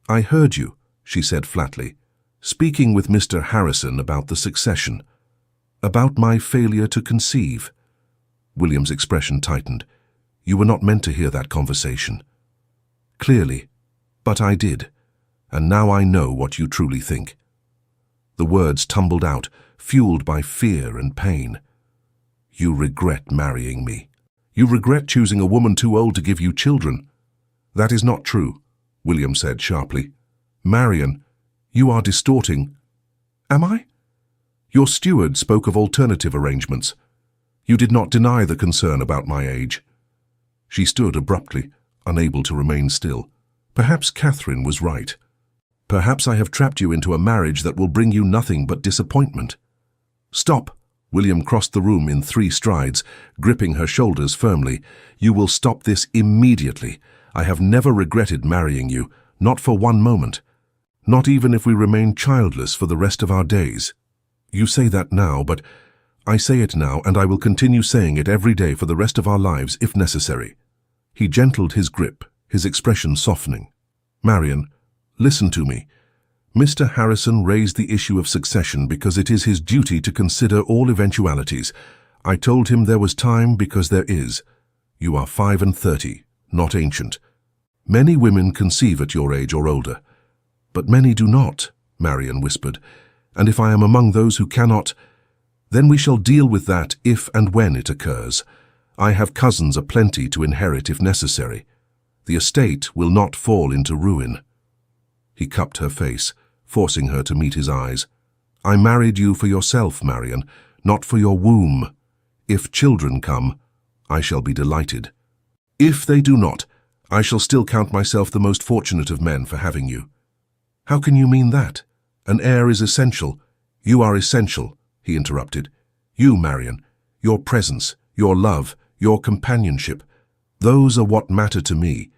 "I heard you," she said flatly, "speaking with Mr. Harrison about the succession. About my failure to conceive." William's expression tightened. "You were not meant to hear that conversation." "Clearly, but I did. And now I know what you truly think." The words tumbled out, fueled by fear and pain. "You regret marrying me. You regret choosing a woman too old to give you children." "That is not true," William said sharply. "Marian, you are distorting." "Am I?" "Your steward spoke of alternative arrangements. You did not deny the concern about my age." She stood abruptly, unable to remain still. Perhaps Catherine was right. Perhaps I have trapped you into a marriage that will bring you nothing but disappointment. "Stop!" William crossed the room in 3 strides, gripping her shoulders firmly. "You will stop this immediately. I have never regretted marrying you, not for one moment. Not even if we remain childless for the rest of our days. You say that now, but I say it now, and I will continue saying it every day for the rest of our lives if necessary." He gentled his grip, his expression softening. "Marian, listen to me. Mr. Harrison raised the issue of succession because it is his duty to consider all eventualities. I told him there was time because there is. You are 35, not ancient. Many women conceive at your age or older, but many do not," Marian whispered. "And if I am among those who cannot, then we shall deal with that if and when it occurs. I have cousins aplenty to inherit if necessary. The estate will not fall into ruin." He cupped her face, forcing her to meet his eyes. "I married you for yourself, Marian, not for your womb. If children come, I shall be delighted. If they do not, I shall still count myself the most fortunate of men for having you." "How can you mean that? An heir is essential." "You are essential," he interrupted. "You, Marian, your presence, your love, your companionship, those are what matter to me.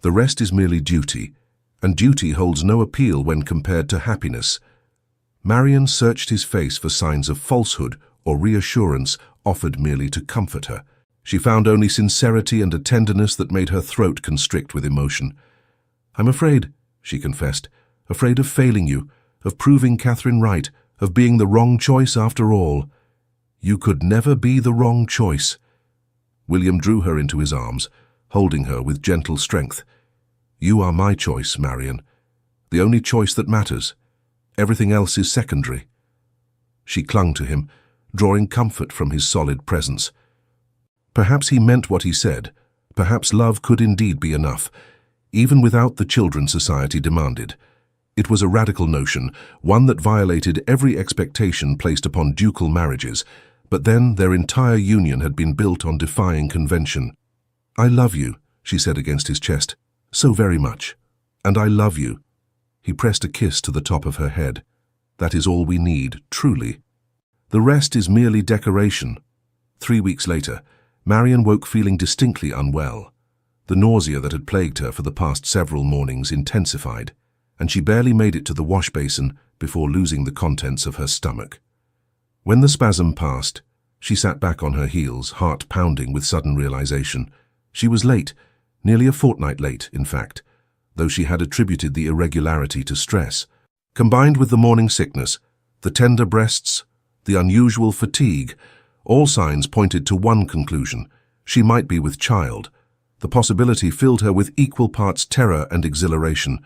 The rest is merely duty, and duty holds no appeal when compared to happiness." Marian searched his face for signs of falsehood or reassurance offered merely to comfort her. She found only sincerity and a tenderness that made her throat constrict with emotion. "I'm afraid," she confessed, "afraid of failing you, of proving Catherine right, of being the wrong choice after all." "You could never be the wrong choice." William drew her into his arms, holding her with gentle strength. "You are my choice, Marian. The only choice that matters. Everything else is secondary." She clung to him, drawing comfort from his solid presence. Perhaps he meant what he said. Perhaps love could indeed be enough, even without the children society demanded. It was a radical notion, one that violated every expectation placed upon ducal marriages, but then their entire union had been built on defying convention. "I love you," she said against his chest, "so very much. And I love you." He pressed a kiss to the top of her head. "That is all we need, truly. The rest is merely decoration." 3 weeks later, Marian woke feeling distinctly unwell. The nausea that had plagued her for the past several mornings intensified, and she barely made it to the wash basin before losing the contents of her stomach. When the spasm passed, she sat back on her heels, heart pounding with sudden realization. She was late, nearly a fortnight late, in fact, though she had attributed the irregularity to stress. Combined with the morning sickness, the tender breasts, the unusual fatigue, all signs pointed to one conclusion: she might be with child. The possibility filled her with equal parts terror and exhilaration.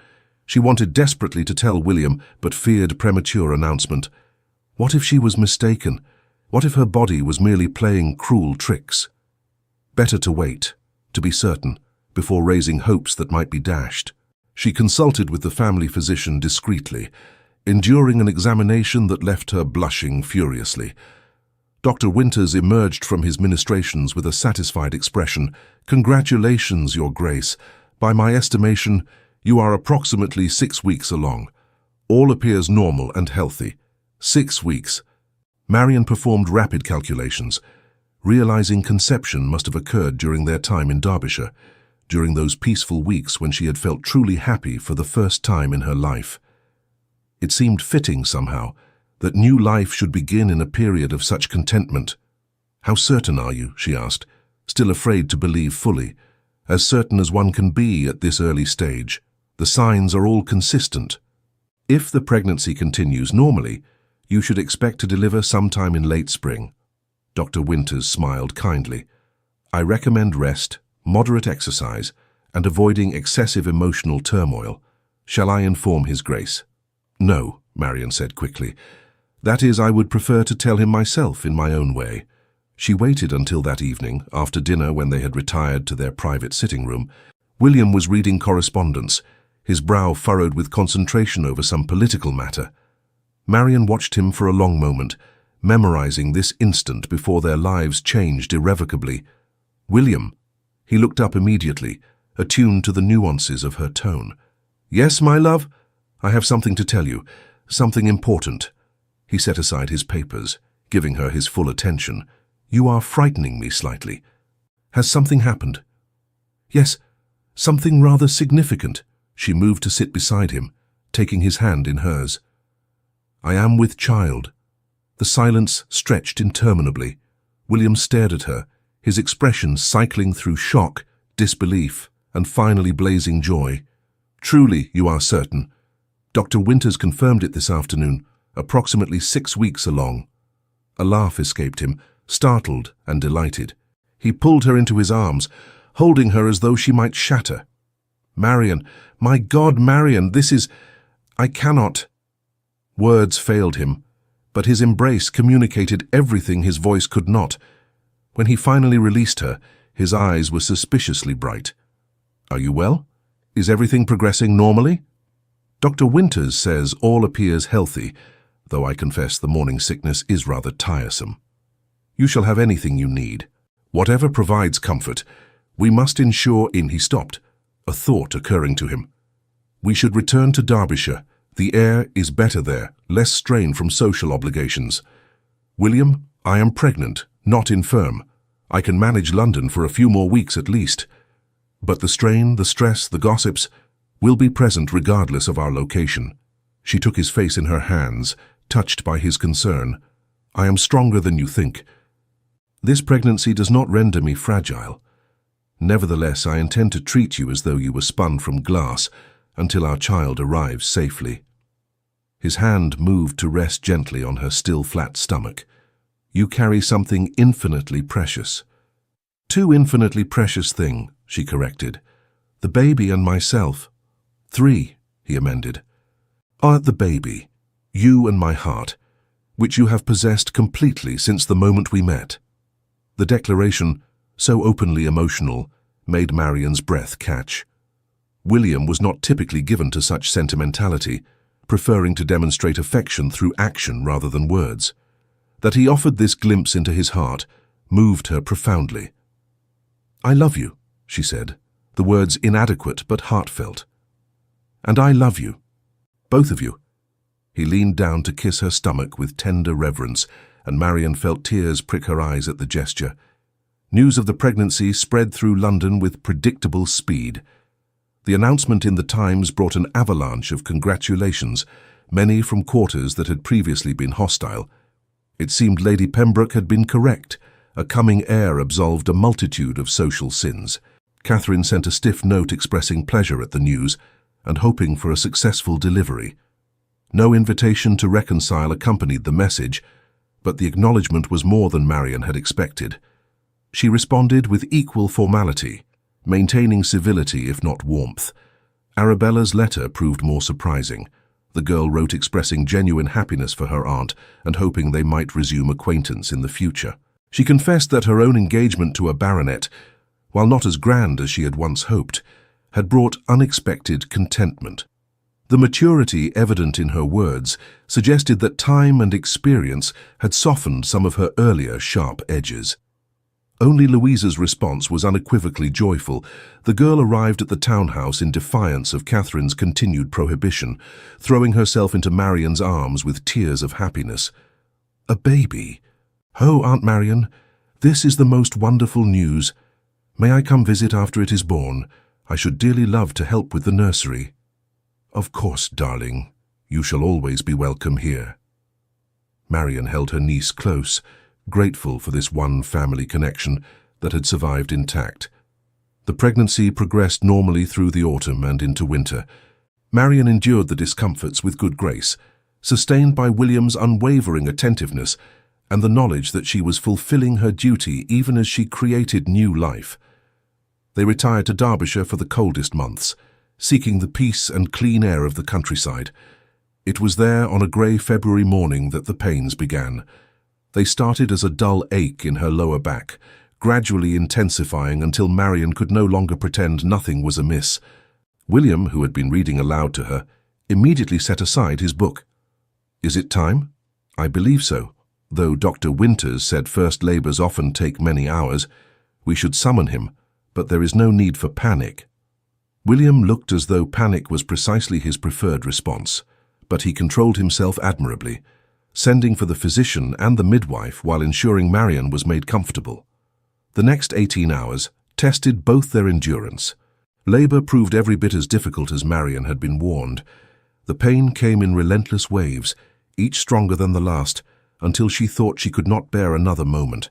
She wanted desperately to tell William, but feared premature announcement. What if she was mistaken? What if her body was merely playing cruel tricks? Better to wait, to be certain, before raising hopes that might be dashed. She consulted with the family physician discreetly, enduring an examination that left her blushing furiously. Dr. Winters emerged from his ministrations with a satisfied expression. "Congratulations, Your Grace. By my estimation, you are approximately 6 weeks along. All appears normal and healthy." 6 weeks. Marian performed rapid calculations, realizing conception must have occurred during their time in Derbyshire, during those peaceful weeks when she had felt truly happy for the first time in her life. It seemed fitting somehow that new life should begin in a period of such contentment. "How certain are you?" she asked, still afraid to believe fully. "As certain as one can be at this early stage. The signs are all consistent. If the pregnancy continues normally, you should expect to deliver sometime in late spring." Dr. Winters smiled kindly. "I recommend rest, moderate exercise, and avoiding excessive emotional turmoil. Shall I inform His Grace?" "No," Marian said quickly. "That is, I would prefer to tell him myself in my own way." She waited until that evening, after dinner when they had retired to their private sitting room. William was reading correspondence, his brow furrowed with concentration over some political matter. Marian watched him for a long moment, memorizing this instant before their lives changed irrevocably. "William." He looked up immediately, attuned to the nuances of her tone. "Yes, my love? I have something to tell you, something important." He set aside his papers, giving her his full attention. "You are frightening me slightly. Has something happened?" "Yes, something rather significant." She moved to sit beside him, taking his hand in hers. "I am with child." The silence stretched interminably. William stared at her, his expression cycling through shock, disbelief, and finally blazing joy. "Truly, you are certain. Dr. Winters confirmed it this afternoon, approximately 6 weeks along." A laugh escaped him, startled and delighted. He pulled her into his arms, holding her as though she might shatter. "Marian, my God, Marian, this is... I cannot..." Words failed him, but his embrace communicated everything his voice could not. When he finally released her, his eyes were suspiciously bright. "Are you well? Is everything progressing normally?" "Dr. Winters says all appears healthy, though I confess the morning sickness is rather tiresome. You shall have anything you need. Whatever provides comfort. We must ensure in." He stopped, a thought occurring to him. "We should return to Derbyshire. The air is better there, less strain from social obligations. William, I am pregnant, not infirm. I can manage London for a few more weeks at least. But the strain, the stress, the gossips will be present regardless of our location." She took his face in her hands, touched by his concern. "I am stronger than you think. This pregnancy does not render me fragile. Nevertheless, I intend to treat you as though you were spun from glass until our child arrives safely." His hand moved to rest gently on her still flat stomach. "You carry something infinitely precious." "Two infinitely precious things," she corrected. "The baby and myself." "Three," he amended. "The baby, you and my heart, which you have possessed completely since the moment we met." The declaration, so openly emotional, made Marian's breath catch. William was not typically given to such sentimentality, preferring to demonstrate affection through action rather than words. That he offered this glimpse into his heart moved her profoundly. "I love you," she said, the words inadequate but heartfelt. "And I love you. Both of you." He leaned down to kiss her stomach with tender reverence, and Marian felt tears prick her eyes at the gesture. News of the pregnancy spread through London with predictable speed. The announcement in the Times brought an avalanche of congratulations, many from quarters that had previously been hostile. It seemed Lady Pembroke had been correct. A coming heir absolved a multitude of social sins. Catherine sent a stiff note expressing pleasure at the news and hoping for a successful delivery. No invitation to reconcile accompanied the message, but the acknowledgement was more than Marian had expected. She responded with equal formality, maintaining civility if not warmth. Arabella's letter proved more surprising. The girl wrote expressing genuine happiness for her aunt and hoping they might resume acquaintance in the future. She confessed that her own engagement to a baronet, while not as grand as she had once hoped, had brought unexpected contentment. The maturity evident in her words suggested that time and experience had softened some of her earlier sharp edges. Only Louisa's response was unequivocally joyful. The girl arrived at the townhouse in defiance of Catherine's continued prohibition, throwing herself into Marian's arms with tears of happiness. "A baby? Oh, Aunt Marian, this is the most wonderful news. May I come visit after it is born? I should dearly love to help with the nursery." "Of course, darling. You shall always be welcome here." Marian held her niece close, grateful for this one family connection that had survived intact. The pregnancy progressed normally through the autumn and into winter. Marian endured the discomforts with good grace, sustained by William's unwavering attentiveness and the knowledge that she was fulfilling her duty even as she created new life. They retired to Derbyshire for the coldest months, seeking the peace and clean air of the countryside. It was there on a grey February morning that the pains began. They started as a dull ache in her lower back, gradually intensifying until Marian could no longer pretend nothing was amiss. William, who had been reading aloud to her, immediately set aside his book. "Is it time?" "I believe so, though Dr. Winters said first labours often take many hours. We should summon him, but there is no need for panic." William looked as though panic was precisely his preferred response, but he controlled himself admirably, sending for the physician and the midwife while ensuring Marian was made comfortable. The next 18 hours tested both their endurance. Labour proved every bit as difficult as Marian had been warned. The pain came in relentless waves, each stronger than the last, until she thought she could not bear another moment.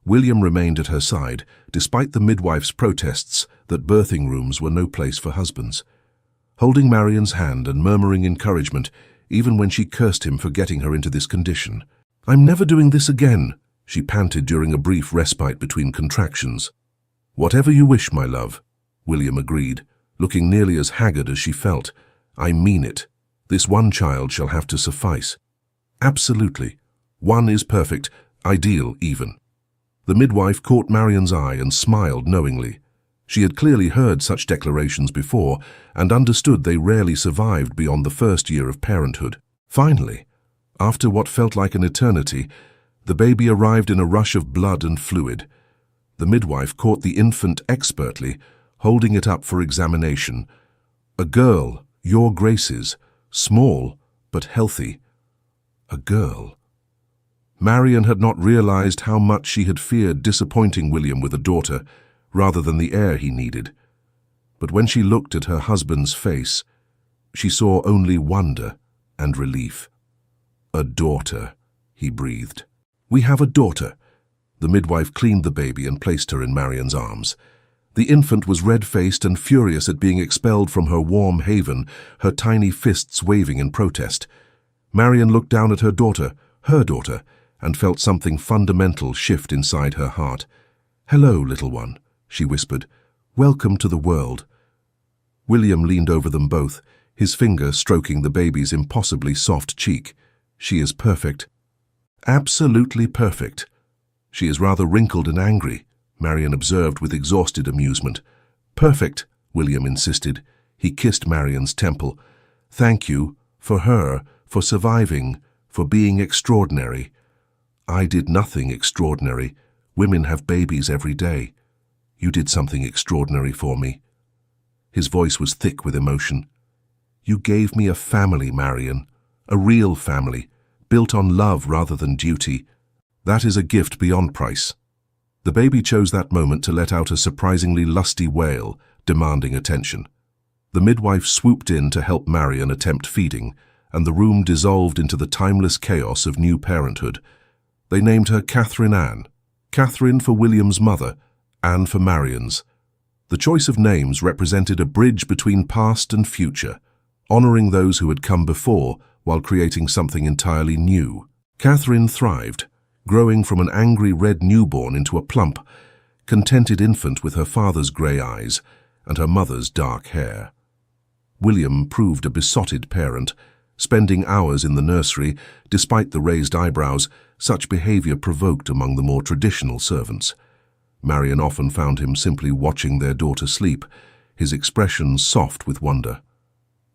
William remained at her side, despite the midwife's protests that birthing rooms were no place for husbands. Holding Marian's hand and murmuring encouragement, even when she cursed him for getting her into this condition. "I'm never doing this again," she panted during a brief respite between contractions. "Whatever you wish, my love," William agreed, looking nearly as haggard as she felt. "I mean it. This one child shall have to suffice. Absolutely. One is perfect, ideal even. The midwife caught Marian's eye and smiled knowingly. She had clearly heard such declarations before and understood they rarely survived beyond the first year of parenthood. Finally, after what felt like an eternity, the baby arrived in a rush of blood and fluid. The midwife caught the infant expertly, holding it up for examination. A girl, your graces, small but healthy. A girl. Marian had not realized how much she had feared disappointing William with a daughter, rather than the heir he needed. But when she looked at her husband's face, she saw only wonder and relief. A daughter, he breathed. We have a daughter. The midwife cleaned the baby and placed her in Marian's arms. The infant was red-faced and furious at being expelled from her warm haven, her tiny fists waving in protest. Marian looked down at her daughter, and felt something fundamental shift inside her heart. Hello, little one, she whispered. Welcome to the world. William leaned over them both, his finger stroking the baby's impossibly soft cheek. She is perfect. Absolutely perfect. She is rather wrinkled and angry, Marian observed with exhausted amusement. Perfect, William insisted. He kissed Marian's temple. Thank you, for her, for surviving, for being extraordinary. I did nothing extraordinary. Women have babies every day. You did something extraordinary for me. His voice was thick with emotion. You gave me a family, Marian, a real family, built on love rather than duty. That is a gift beyond price. The baby chose that moment to let out a surprisingly lusty wail, demanding attention. The midwife swooped in to help Marian attempt feeding, and the room dissolved into the timeless chaos of new parenthood. They named her Catherine Anne. Catherine for William's mother, Anne for Marian's. The choice of names represented a bridge between past and future, honoring those who had come before while creating something entirely new. Catherine thrived, growing from an angry red newborn into a plump, contented infant with her father's grey eyes and her mother's dark hair. William proved a besotted parent, spending hours in the nursery. Despite the raised eyebrows, such behavior provoked among the more traditional servants. Marian often found him simply watching their daughter sleep, his expression soft with wonder.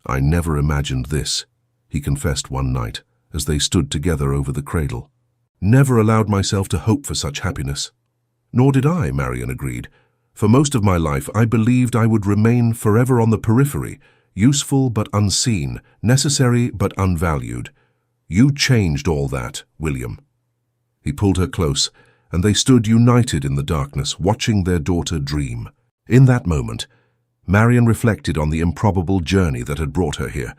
I never imagined this, he confessed one night, as they stood together over the cradle. Never allowed myself to hope for such happiness. Nor did I, Marian agreed. For most of my life, I believed I would remain forever on the periphery, useful but unseen, necessary but unvalued. You changed all that, William. He pulled her close, and they stood united in the darkness, watching their daughter dream. In that moment, Marian reflected on the improbable journey that had brought her here,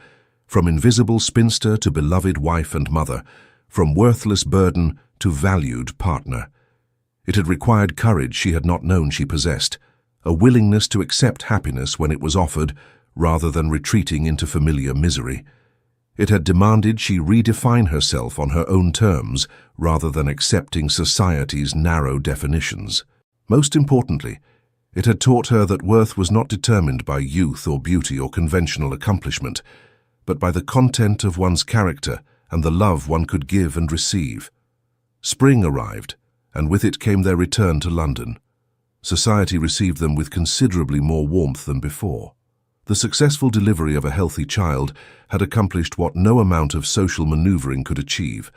from invisible spinster to beloved wife and mother, from worthless burden to valued partner. It had required courage she had not known she possessed, a willingness to accept happiness when it was offered, rather than retreating into familiar misery. It had demanded she redefine herself on her own terms, rather than accepting society's narrow definitions. Most importantly, it had taught her that worth was not determined by youth or beauty or conventional accomplishment, but by the content of one's character and the love one could give and receive. Spring arrived, and with it came their return to London. Society received them with considerably more warmth than before. The successful delivery of a healthy child had accomplished what no amount of social maneuvering could achieve.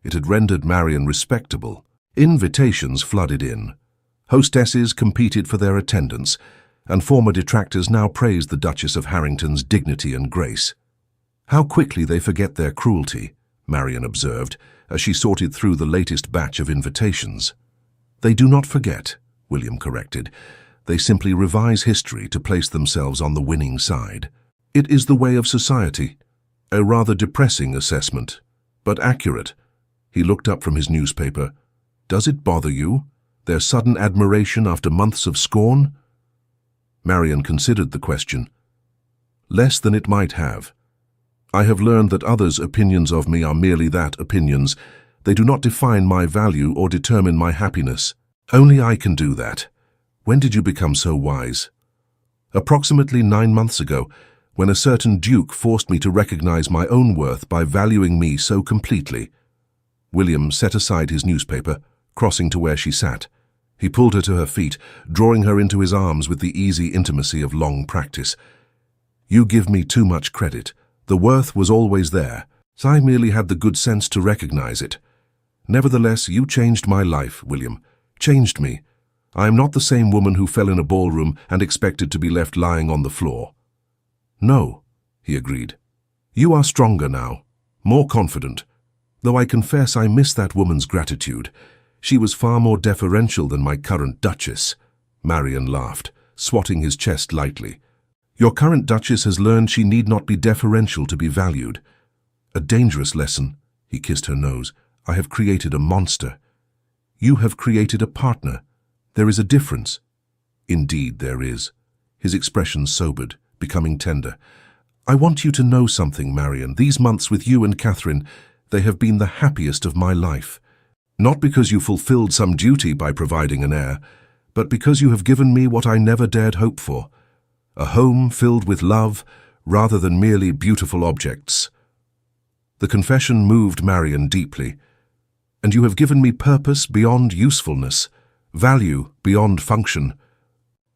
It had rendered Marian respectable. Invitations flooded in. Hostesses competed for their attendance, and former detractors now praised the Duchess of Harrington's dignity and grace. How quickly they forget their cruelty, Marian observed, as she sorted through the latest batch of invitations. They do not forget, William corrected. They simply revise history to place themselves on the winning side. It is the way of society. A rather depressing assessment, but accurate. He looked up from his newspaper. Does it bother you, their sudden admiration after months of scorn? Marian considered the question. Less than it might have. I have learned that others' opinions of me are merely that, opinions. They do not define my value or determine my happiness. Only I can do that. When did you become so wise? Approximately 9 months ago, when a certain duke forced me to recognize my own worth by valuing me so completely. William set aside his newspaper, crossing to where she sat. He pulled her to her feet, drawing her into his arms with the easy intimacy of long practice. You give me too much credit. The worth was always there. I merely had the good sense to recognize it. Nevertheless, you changed my life, William. Changed me. I am not the same woman who fell in a ballroom and expected to be left lying on the floor. No, he agreed. You are stronger now, more confident. Though I confess I miss that woman's gratitude. She was far more deferential than my current Duchess. Marian laughed, swatting his chest lightly. Your current Duchess has learned she need not be deferential to be valued. A dangerous lesson. He kissed her nose. I have created a monster. You have created a partner. There is a difference. Indeed there is. His expression sobered, becoming tender. I want you to know something, Marian. These months with you and Catherine, they have been the happiest of my life. Not because you fulfilled some duty by providing an heir, but because you have given me what I never dared hope for. A home filled with love, rather than merely beautiful objects. The confession moved Marian deeply. And you have given me purpose beyond usefulness, value beyond function.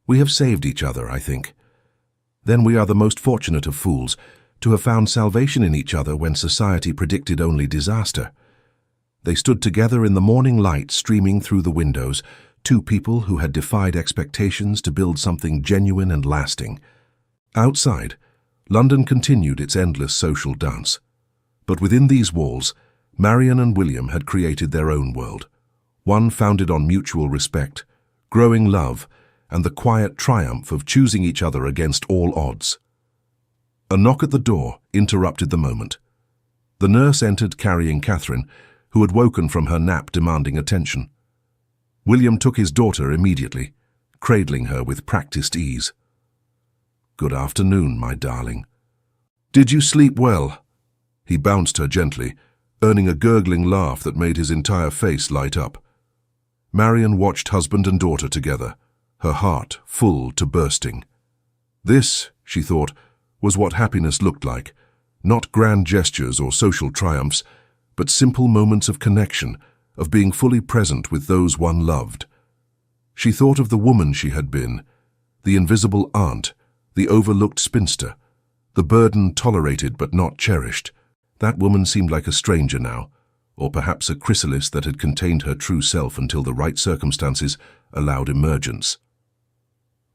We have saved each other, I think. Then we are the most fortunate of fools, to have found salvation in each other when society predicted only disaster. They stood together in the morning light streaming through the windows, two people who had defied expectations to build something genuine and lasting. Outside, London continued its endless social dance. But within these walls, Marian and William had created their own world, one founded on mutual respect, growing love, and the quiet triumph of choosing each other against all odds. A knock at the door interrupted the moment. The nurse entered carrying Catherine, who had woken from her nap demanding attention. William took his daughter immediately, cradling her with practiced ease. Good afternoon, my darling. Did you sleep well? He bounced her gently, earning a gurgling laugh that made his entire face light up. Marian watched husband and daughter together, her heart full to bursting. This, she thought, was what happiness looked like, not grand gestures or social triumphs, but simple moments of connection, of being fully present with those one loved. She thought of the woman she had been, the invisible aunt, the overlooked spinster, the burden tolerated but not cherished. That woman seemed like a stranger now, or perhaps a chrysalis that had contained her true self until the right circumstances allowed emergence.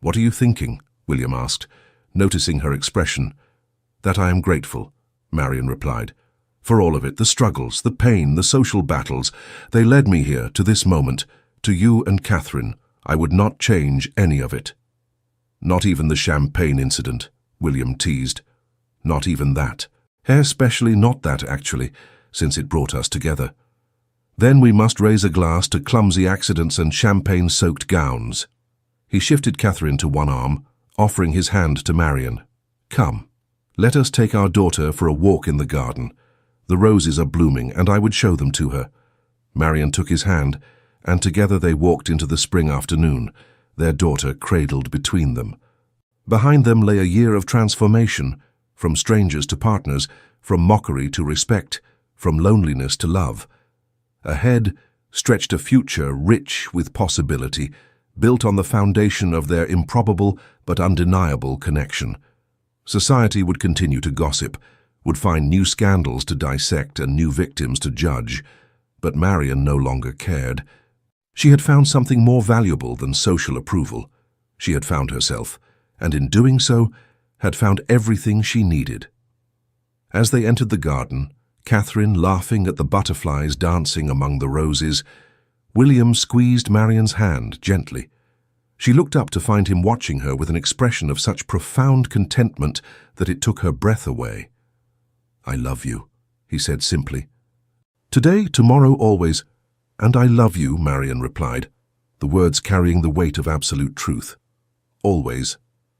What are you thinking? William asked, noticing her expression. That I am grateful, Marian replied. For all of it, the struggles, the pain, the social battles, they led me here to this moment, to you and Catherine. I would not change any of it. Not even the champagne incident, William teased. Not even that. Especially not that, actually, since it brought us together. Then we must raise a glass to clumsy accidents and champagne-soaked gowns. He shifted Catherine to one arm, offering his hand to Marian. Come, let us take our daughter for a walk in the garden. The roses are blooming, and I would show them to her. Marian took his hand, and together they walked into the spring afternoon, their daughter cradled between them. Behind them lay a year of transformation, from strangers to partners, from mockery to respect, from loneliness to love. Ahead stretched a future rich with possibility, built on the foundation of their improbable but undeniable connection. Society would continue to gossip, would find new scandals to dissect and new victims to judge, but Marian no longer cared. She had found something more valuable than social approval. She had found herself, and in doing so, had found everything she needed. As they entered the garden, Catherine laughing at the butterflies dancing among the roses, William squeezed Marian's hand gently. She looked up to find him watching her with an expression of such profound contentment that it took her breath away. I love you, he said simply. Today, tomorrow, always. And I love you, Marian replied, the words carrying the weight of absolute truth. Always.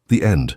The end.